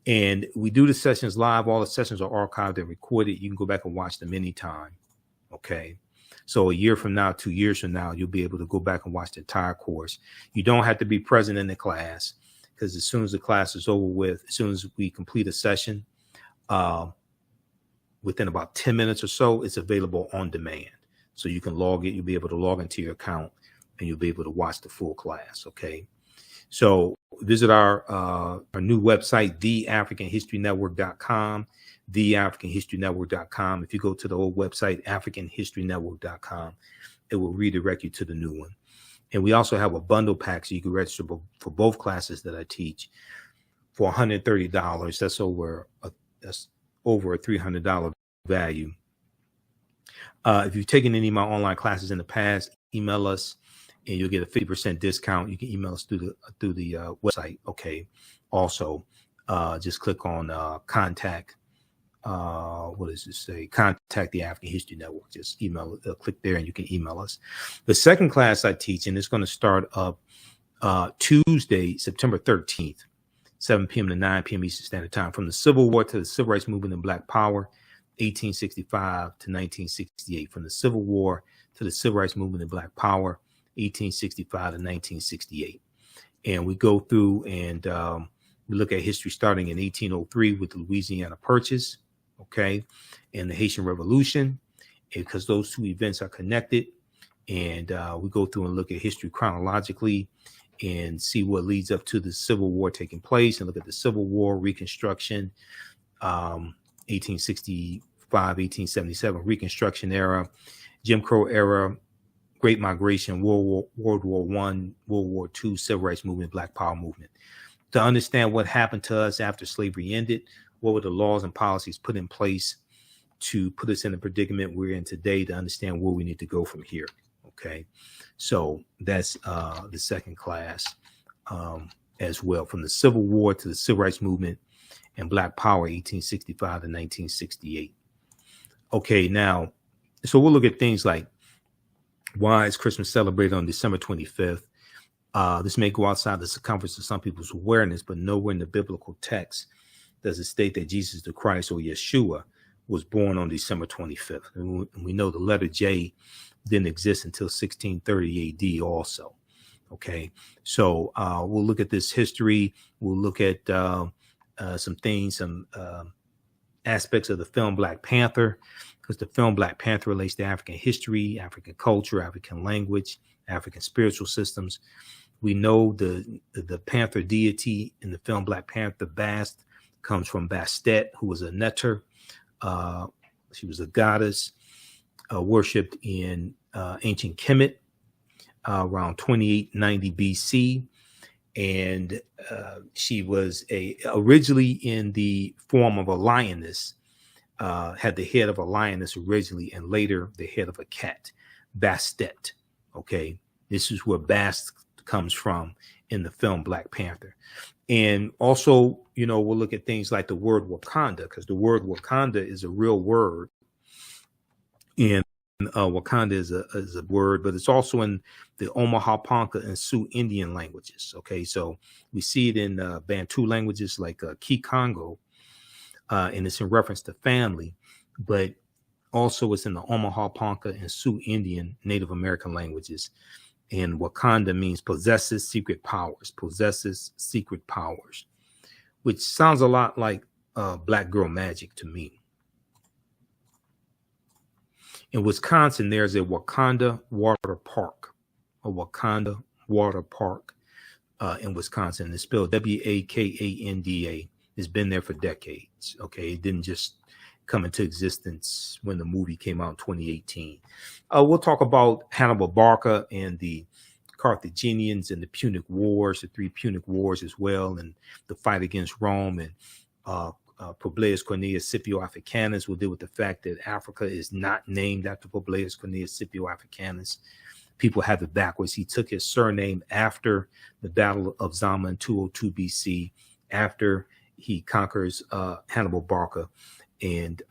And we do the sessions live. All the sessions are archived and recorded. You can go back and watch them anytime, okay? So a year from now, 2 years from now, you'll be able to go back and watch the entire course. You don't have to be present in the class, because as soon as the class is over with, as soon as we complete a session, within about 10 minutes or so, it's available on demand. So you can log it. You'll be able to log into your account, and you'll be able to watch the full class, okay? So visit our new website, theafricanhistorynetwork.com, theafricanhistorynetwork.com. If you go to the old website, africanhistorynetwork.com, it will redirect you to the new one. And we also have a bundle pack, so you can register for both classes that I teach for $130. That's over a $300 value. If you've taken any of my online classes in the past, email us and you'll get a 50% discount. You can email us through the website. Okay. Also, just click on contact. What does it say? Contact the African History Network. Just email, click there and you can email us. The second class I teach, and it's going to start up Tuesday, September 13th, 7 p.m. to 9 p.m. Eastern Standard Time, from the Civil War to the Civil Rights Movement and Black Power, 1865 to 1968. From the Civil War to the Civil Rights Movement and Black Power, 1865 to 1968. And we go through and we look at history starting in 1803 with the Louisiana Purchase, okay, and the Haitian Revolution, because those 2 events are connected. And we go through and look at history chronologically and see what leads up to the Civil War taking place, and look at the Civil War, Reconstruction, 1865, 1877, Reconstruction era, Jim Crow era, Great Migration, World War I, World War II, Civil Rights Movement, Black Power movement. To understand what happened to us after slavery ended, what were the laws and policies put in place to put us in the predicament we're in today, to understand where we need to go from here. Okay, so that's the second class as well, from the Civil War to the Civil Rights Movement and Black Power, 1865 to 1968. Okay, now, so we'll look at things like, why is Christmas celebrated on December 25th? This may go outside the circumference of some people's awareness, but nowhere in the biblical text does it state that Jesus the Christ, or Yeshua, was born on December 25th. And we know the letter J didn't exist until 1630 AD also. Okay, so we'll look at this history. We'll look at some things, some aspects of the film Black Panther, because the film Black Panther relates to African history, African culture, African language, African spiritual systems. We know the Panther deity in the film Black Panther, Bast, comes from Bastet, who was a Neter. She was a goddess worshipped in ancient Kemet around 2890 BC. And she was originally in the form of a lioness, had the head of a lioness originally, and later the head of a cat, Bastet. Okay, this is where Bast comes from in the film Black Panther. And also, you know, we'll look at things like the word Wakanda, because the word Wakanda is a real word. And Wakanda is a word, but it's also in the Omaha, Ponca, and Sioux Indian languages. Okay, so we see it in Bantu languages like Kikongo, and it's in reference to family, but also it's in the Omaha, Ponca, and Sioux Indian Native American languages. And Wakanda means possesses secret powers, which sounds a lot like Black Girl Magic to me. In Wisconsin, there's a Wakanda water park. a Wakanda water park in Wisconsin. It's spelled Wakanda. It's been there for decades. Okay, it didn't just come into existence when the movie came out in 2018. We'll talk about Hannibal Barca and the Carthaginians and the Punic Wars, the 3 Punic Wars as well, and the fight against Rome, and Publius Cornelius Scipio Africanus. We'll deal with the fact that Africa is not named after Publius Cornelius Scipio Africanus. People have it backwards. He took his surname after the Battle of Zama in 202 BC, after he conquers Hannibal Barca. And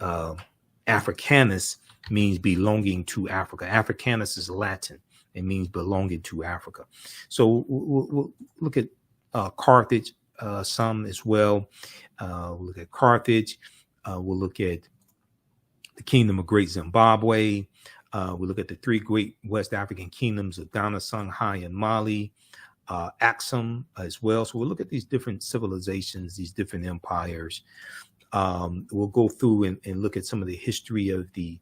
Africanus means belonging to Africa. Africanus is Latin. It means belonging to Africa. So we'll look at Carthage some as well. We'll look at Carthage. We'll look at the Kingdom of Great Zimbabwe. We'll look at the 3 great West African kingdoms of Ghana, Songhai, and Mali. Axum as well. So we'll look at these different civilizations, these different empires. We'll go through and look at some of the history of the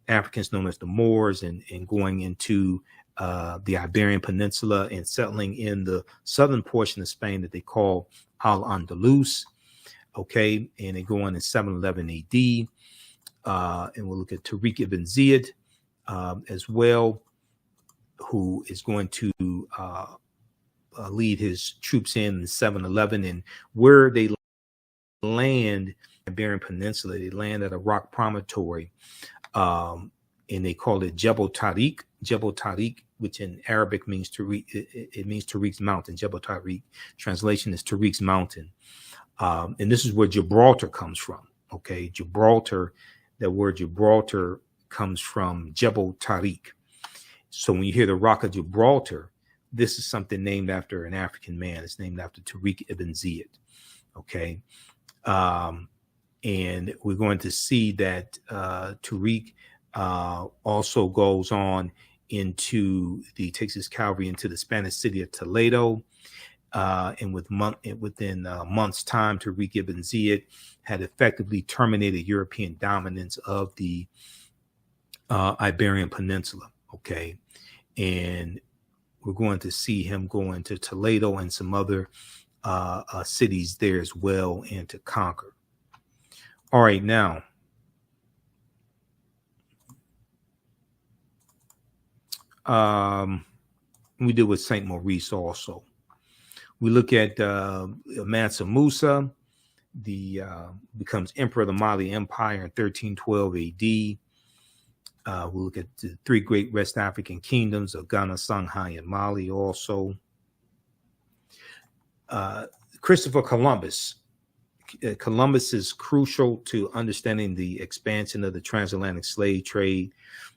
Africans known as the Moors, and going into the Iberian Peninsula and settling in the southern portion of Spain that they call Al-Andalus. Okay, and they go on in 711 AD. And we'll look at Tariq ibn Ziyad as well, who is going to lead his troops in 711, and where they land Iberian Peninsula, they land at a rock promontory, and they call it Jebel Tariq. Jebel Tariq, which in Arabic means Tariq, it means Tariq's mountain. Jebel Tariq, translation is Tariq's mountain, and this is where Gibraltar comes from. Okay, Gibraltar, that word Gibraltar comes from Jebel Tariq. So when you hear the Rock of Gibraltar, this is something named after an African man. It's named after Tariq ibn Ziyad. Okay. And we're going to see that Tariq also goes on takes his cavalry into the Spanish city of Toledo. And within months' time, Tariq ibn Ziyad had effectively terminated European dominance of the Iberian Peninsula. Okay, and we're going to see him go into Toledo and some other cities there as well, and to conquer. All right, now we deal with Saint Maurice also. We look at Mansa Musa, becomes emperor of the Mali Empire in 1312 AD. We'll look at the 3 great West African kingdoms of Ghana, Songhai, and Mali also. Christopher Columbus. Columbus is crucial to understanding the expansion of the transatlantic slave trade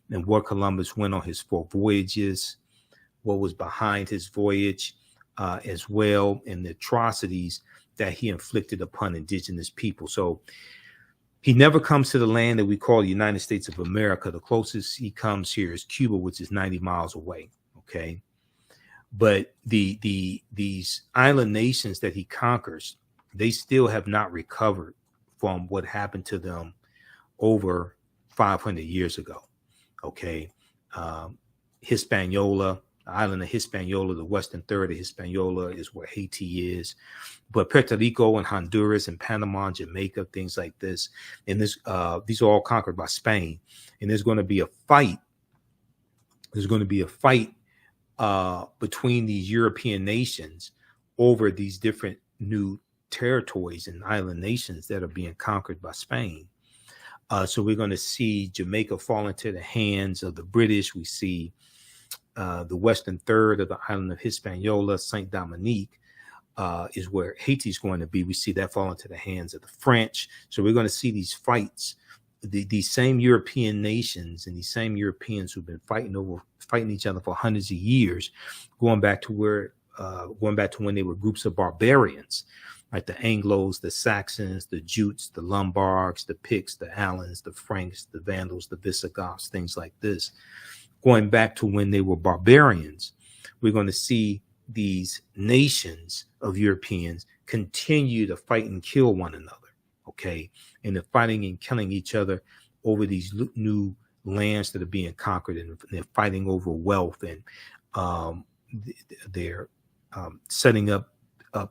and what Columbus went on his 4 voyages, what was behind his voyage as well, and the atrocities that he inflicted upon indigenous people. So he never comes to the land that we call the United States of America. The closest he comes here is Cuba, which is 90 miles away. Okay. But these island nations that he conquers, they still have not recovered from what happened to them over 500 years ago. Okay. Hispaniola, the island of Hispaniola, the western third of Hispaniola is where Haiti is. But Puerto Rico and Honduras and Panama and Jamaica, things like this. And these are all conquered by Spain. And there's going to be a fight. There's going to be a fight between these European nations over these different new territories and island nations that are being conquered by Spain. So we're going to see Jamaica fall into the hands of the British. We see the western third of the island of Hispaniola, Saint Dominique, is where Haiti's going to be. We see that fall into the hands of the French. So we're going to see these fights, these same European nations and these same Europeans who've been fighting each other for hundreds of years, going back to when they were groups of barbarians, like the Anglos, the Saxons, the Jutes, the Lombards, the Picts, the Alans, the Franks, the Vandals, the Visigoths, things like this. Going back to when they were barbarians, we're going to see these nations of Europeans continue to fight and kill one another. Okay. And they're fighting and killing each other over these new lands that are being conquered, and they're fighting over wealth. And Um, they're setting up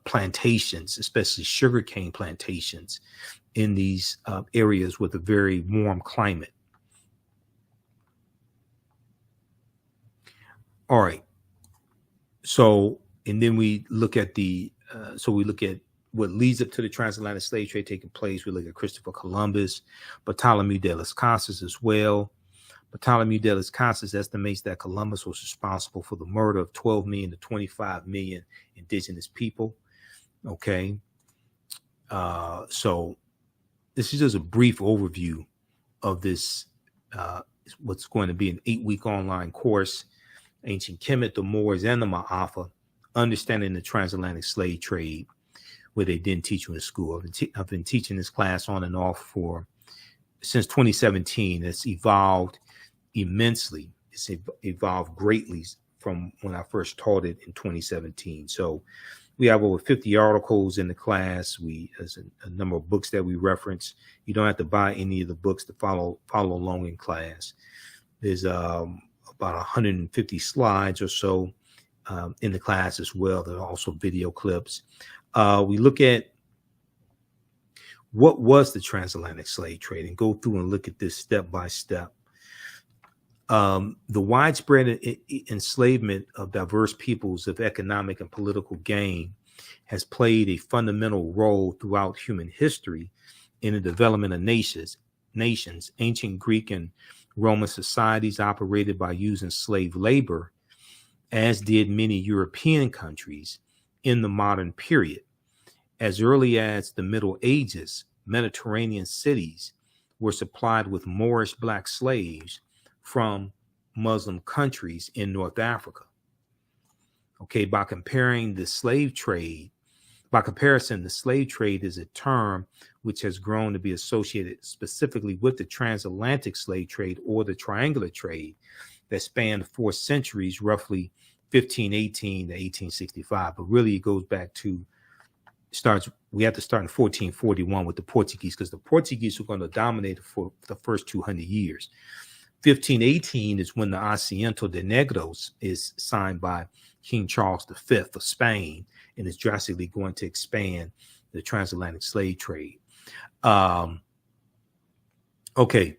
plantations, especially sugarcane plantations, in these areas with a very warm climate. All right. So, and then we look at what leads up to the transatlantic slave trade taking place. We look at Christopher Columbus, Bartholomew de las Casas as well. Bartholomew de las Casas estimates that Columbus was responsible for the murder of 12 million to 25 million indigenous people. Okay. So this is just a brief overview of this, what's going to be an 8-week online course, Ancient Kemet, the Moors, and the Ma'afa, Understanding the Transatlantic Slave Trade, where they didn't teach you in school. I've been teaching this class on and off since 2017. It's evolved immensely. It's evolved greatly from when I first taught it in 2017. So we have over 50 articles in the class. There's a number of books that we reference. You don't have to buy any of the books to follow along in class. There's about 150 slides or so in the class as well. There are also video clips. We look at what was the transatlantic slave trade and go through and look at this step by step. The widespread enslavement of diverse peoples of economic and political gain has played a fundamental role throughout human history in the development of nations. Ancient Greek and Roman societies operated by using slave labor, as did many European countries in the modern period. As early as the Middle Ages, Mediterranean cities were supplied with Moorish black slaves from Muslim countries in North Africa. Okay, by comparison, the slave trade is a term which has grown to be associated specifically with the transatlantic slave trade or the triangular trade that spanned 4 centuries, roughly 1518 to 1865. But really, it goes back to we have to start in 1441 with the Portuguese, because the Portuguese were going to dominate for the first 200 years. 1518 is when the Asiento de Negros is signed by King Charles V of Spain, and is drastically going to expand the transatlantic slave trade. Okay.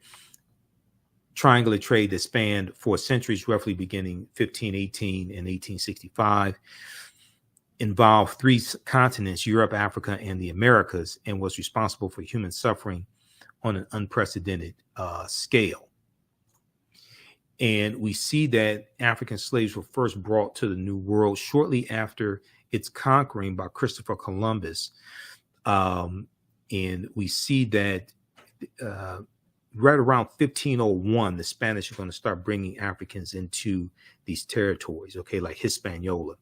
Triangular trade that spanned 4 centuries, roughly beginning 1518 and 1865, involved 3 continents, Europe, Africa, and the Americas, and was responsible for human suffering on an unprecedented scale. And we see that African slaves were first brought to the New World shortly after its conquering by Christopher Columbus. And we see that right around 1501, the Spanish are going to start bringing Africans into these territories, okay, like Hispaniola.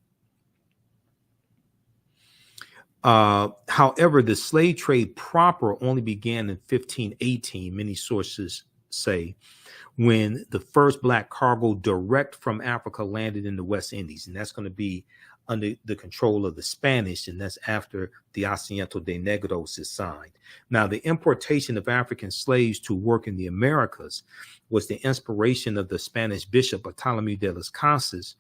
However, the slave trade proper only began in 1518, many sources say, when the first black cargo direct from Africa landed in the West Indies. And that's going to be under the control of the Spanish, and that's after the Asiento de Negros is signed. Now, the importation of African slaves to work in the Americas was the inspiration of the Spanish bishop Bartholomew de las Casas,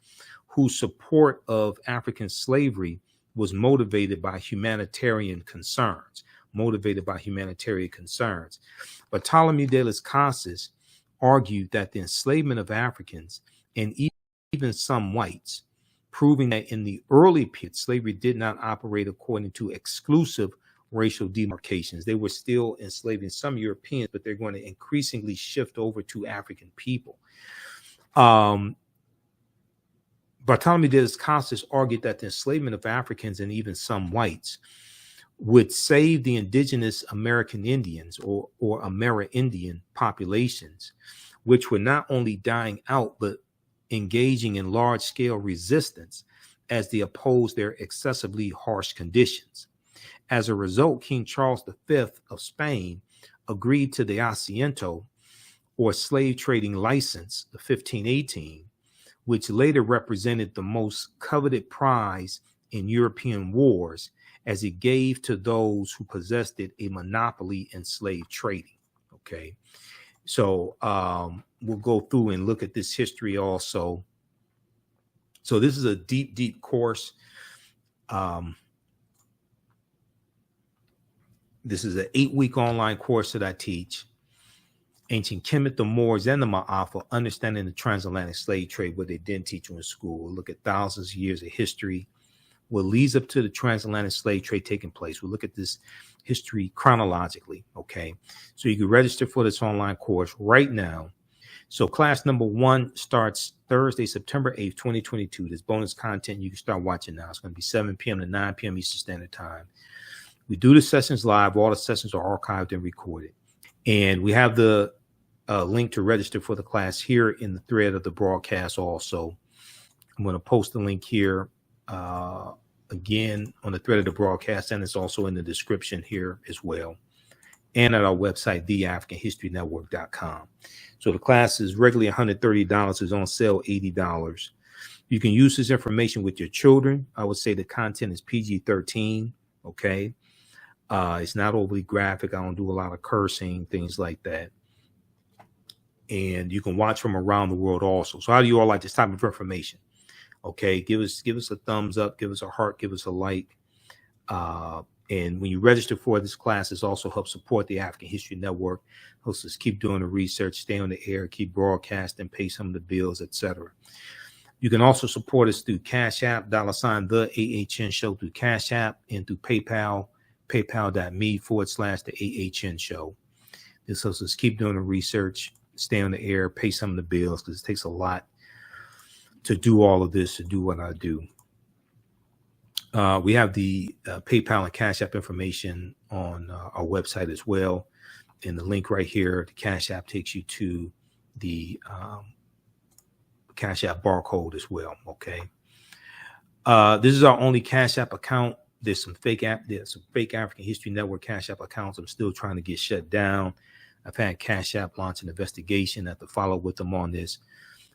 whose support of African slavery was motivated by humanitarian concerns. Bartholomew de las Casas argued that the enslavement of Africans and even some whites, proving that in the early period, slavery did not operate according to exclusive racial demarcations. They were still enslaving some Europeans, but they're going to increasingly shift over to African people. Bartholomew de las Casas argued that the enslavement of Africans and even some whites would save the indigenous American Indians or Amerindian populations, which were not only dying out, but engaging in large-scale resistance as they opposed their excessively harsh conditions. As a result, King Charles V of Spain agreed to the Asiento, or slave trading license, of 1518, which later represented the most coveted prize in European wars, as it gave to those who possessed it a monopoly in slave trading. Okay, so we'll go through and look at this history also So this is a deep course. This is an 8-week online course that I teach. Ancient Kemet, the Moors, and the Ma'afa, understanding the transatlantic slave trade, what they didn't teach you in school. We'll look at thousands of years of history, what leads up to the transatlantic slave trade taking place. We'll look at this history chronologically, okay? So you can register for this online course right now. So class number 1 starts Thursday, September 8th, 2022. There's bonus content you can start watching now. It's going to be 7 p.m. to 9 p.m. Eastern Standard Time. We do the sessions live. All the sessions are archived and recorded. And we have the link to register for the class here in the thread of the broadcast also. I'm going to post the link here again on the thread of the broadcast, and it's also in the description here as well, and at our website, theafricanhistorynetwork.com. So the class is regularly $130. It's on sale $80. You can use this information with your children. I would say the content is PG-13, okay? It's not overly graphic. I don't do a lot of cursing, things like that. And you can watch from around the world also. So how do you all like this type of information? Okay, give us a thumbs up, give us a heart, give us a like. And when you register for this class, this also helps support the African History Network, helps us keep doing the research, stay on the air, keep broadcasting, pay some of the bills, etc. You can also support us through Cash App, $ the AHN Show through Cash App, and through PayPal, paypal.me/the AHN Show. This helps us keep doing the research, stay on the air, pay some of the bills, because it takes a lot to do all of this, to do what I do. We have the PayPal and Cash App information on our website as well. And the link right here, the Cash App takes you to the Cash App barcode as well. Okay. This is our only Cash App account. There's some fake African History Network Cash App accounts I'm still trying to get shut down. I've had Cash App launch an investigation. I have to follow with them on this.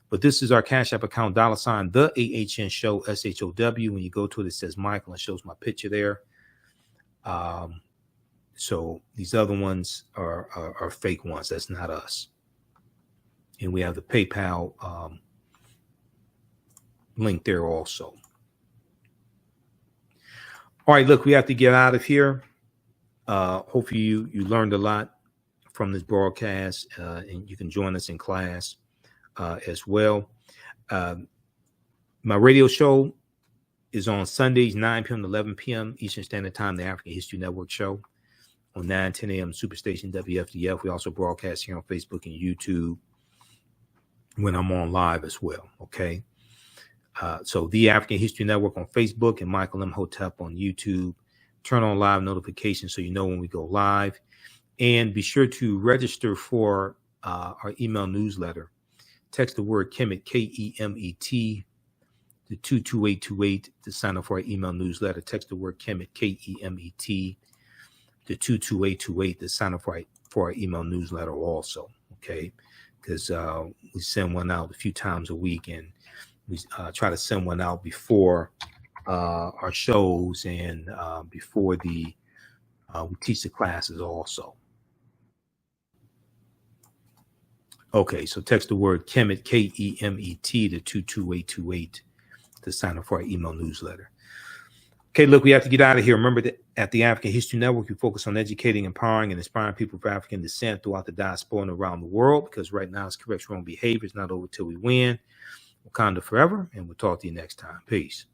But this is our Cash App account, $ the AHN Show, SHOW. When you go to it, it says Michael and shows my picture there. So these other ones are fake ones. That's not us. And we have the PayPal link there also. All right, look, we have to get out of here. Hopefully you learned a lot from this broadcast, and you can join us in class as well. My radio show is on Sundays, 9 p.m. to 11 p.m. Eastern Standard Time, the African History Network show on 9-10 a.m. Superstation WFDF. We also broadcast here on Facebook and YouTube when I'm on live as well, okay? So the African History Network on Facebook and Michael Imhotep on YouTube. Turn on live notifications so you know when we go live. And be sure to register for our email newsletter. Text the word Kemet, K-E-M-E-T, to 22828 to sign up for our email newsletter. Text the word Kemet, K-E-M-E-T, to 22828 to sign up for our email newsletter also, okay? Because we send one out a few times a week, and we try to send one out before our shows and before we teach the classes also. Okay, so text the word Kemet, K-E-M-E-T, to 22828 to sign up for our email newsletter. Okay, look, we have to get out of here. Remember that at the African History Network, we focus on educating, empowering, and inspiring people of African descent throughout the diaspora and around the world, because right now it's correct wrong behavior. It's not over till we win. Wakanda forever, and we'll talk to you next time. Peace.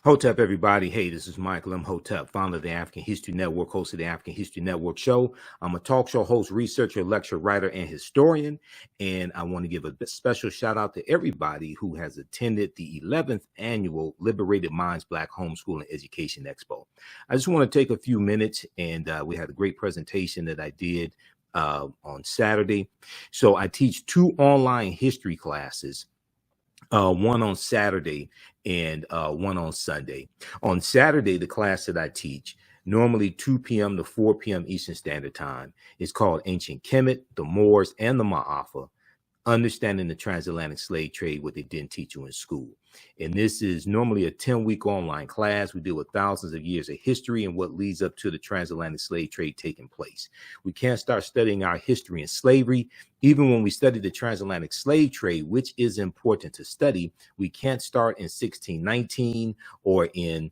Hotep, everybody. Hey, this is Michael Imhotep, founder of the African History Network, host of the African History Network show. I'm a talk show host, researcher, lecturer, writer, and historian. And I want to give a special shout out to everybody who has attended the 11th annual Liberated Minds Black Homeschooling Education Expo. I just want to take a few minutes, and we had a great presentation that I did on Saturday. So I teach 2 online history classes. One on Saturday and one on Sunday. On Saturday, the class that I teach, normally 2 p.m. to 4 p.m. Eastern Standard Time, is called Ancient Kemet, the Moors, and the Ma'afa, Understanding the Transatlantic Slave Trade, what they didn't teach you in school. And this is normally a 10-week online class. We deal with thousands of years of history and what leads up to the Transatlantic Slave Trade taking place. We can't start studying our history in slavery. Even when we study the Transatlantic Slave Trade, which is important to study, we can't start in 1619 or in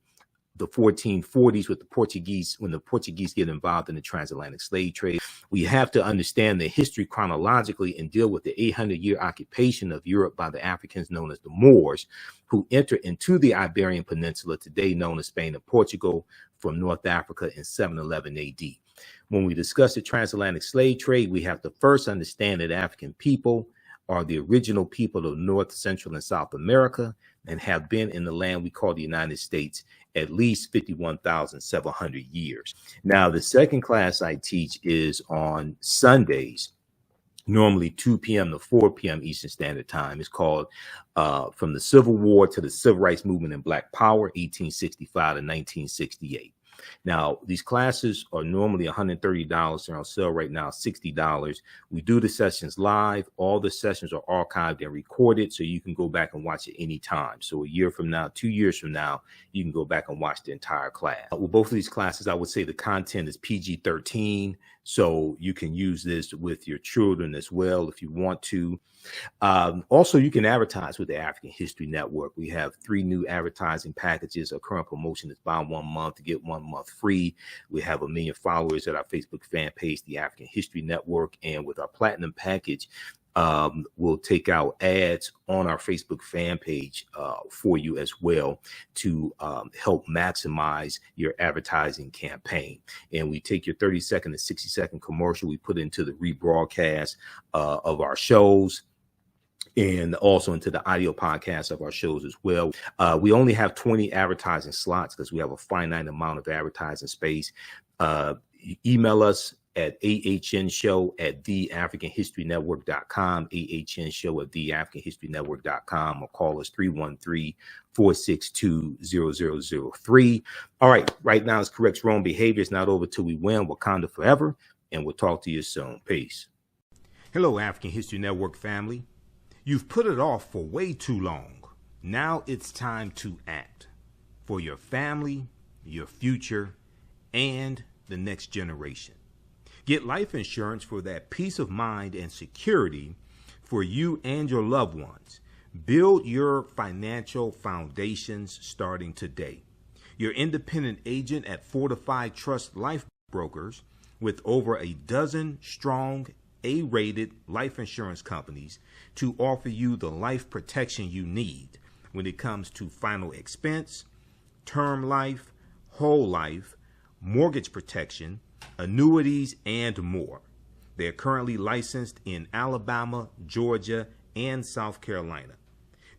the 1440s with the Portuguese, when the Portuguese get involved in the transatlantic slave trade. We have to understand the history chronologically and deal with the 800-year occupation of Europe by the Africans known as the Moors, who entered into the Iberian Peninsula, today known as Spain and Portugal, from North Africa in 711 AD. When we discuss the transatlantic slave trade, we have to first understand that African people are the original people of North, Central, and South America and have been in the land we call the United States at least 51,700 years. Now, the second class I teach is on Sundays, normally 2 p.m. to 4 p.m. Eastern Standard Time. It's called From the Civil War to the Civil Rights Movement and Black Power, 1865 to 1968. Now, these classes are normally $130. They're on sale right now, $60. We do the sessions live. All the sessions are archived and recorded, so you can go back and watch it anytime. So a year from now, 2 years from now, you can go back and watch the entire class. With both of these classes, I would say the content is PG-13, so you can use this with your children as well if you want to. Also, you can advertise with the African History Network. We have 3 new advertising packages. Our current promotion is buy 1 month to get 1 month free. We have 1 million followers at our Facebook fan page, the African History Network. And with our platinum package, we'll take out ads on our Facebook fan page for you as well to help maximize your advertising campaign. And we take your 30-second and 60-second commercial, we put into the rebroadcast of our shows, and also into the audio podcast of our shows as well. We only have 20 advertising slots because we have a finite amount of advertising space. Email us at ahnshow@theafricanhistorynetwork.com, ahnshow@theafricanhistorynetwork.com, or call us 313-462-0003. All right now it's correct wrong behavior. It's not over till we win. Wakanda forever, and we'll talk to you soon. Peace. Hello, African History Network family. You've put it off for way too long. Now it's time to act for your family, your future, and the next generation. Get life insurance for that peace of mind and security for you and your loved ones. Build your financial foundations starting today. Your independent agent at Fortified Trust Life Brokers, with over a dozen strong A-rated life insurance companies to offer you the life protection you need when it comes to final expense, term life, whole life, mortgage protection, annuities, and more. They're currently licensed in Alabama, Georgia, and South Carolina.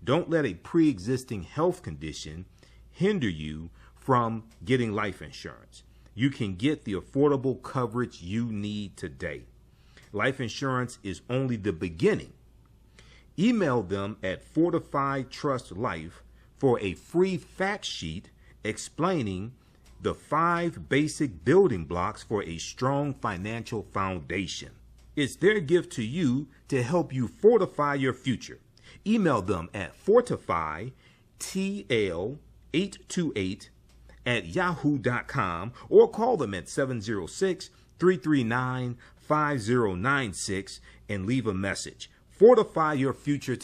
Don't let a pre-existing health condition hinder you from getting life insurance. You can get the affordable coverage you need today. Life insurance is only the beginning. Email them at Fortified Trust Life for a free fact sheet explaining the 5 basic building blocks for a strong financial foundation. It's their gift to you to help you fortify your future. Email them at fortifytl828@yahoo.com or call them at 706-339-5096 and leave a message. Fortify your future today.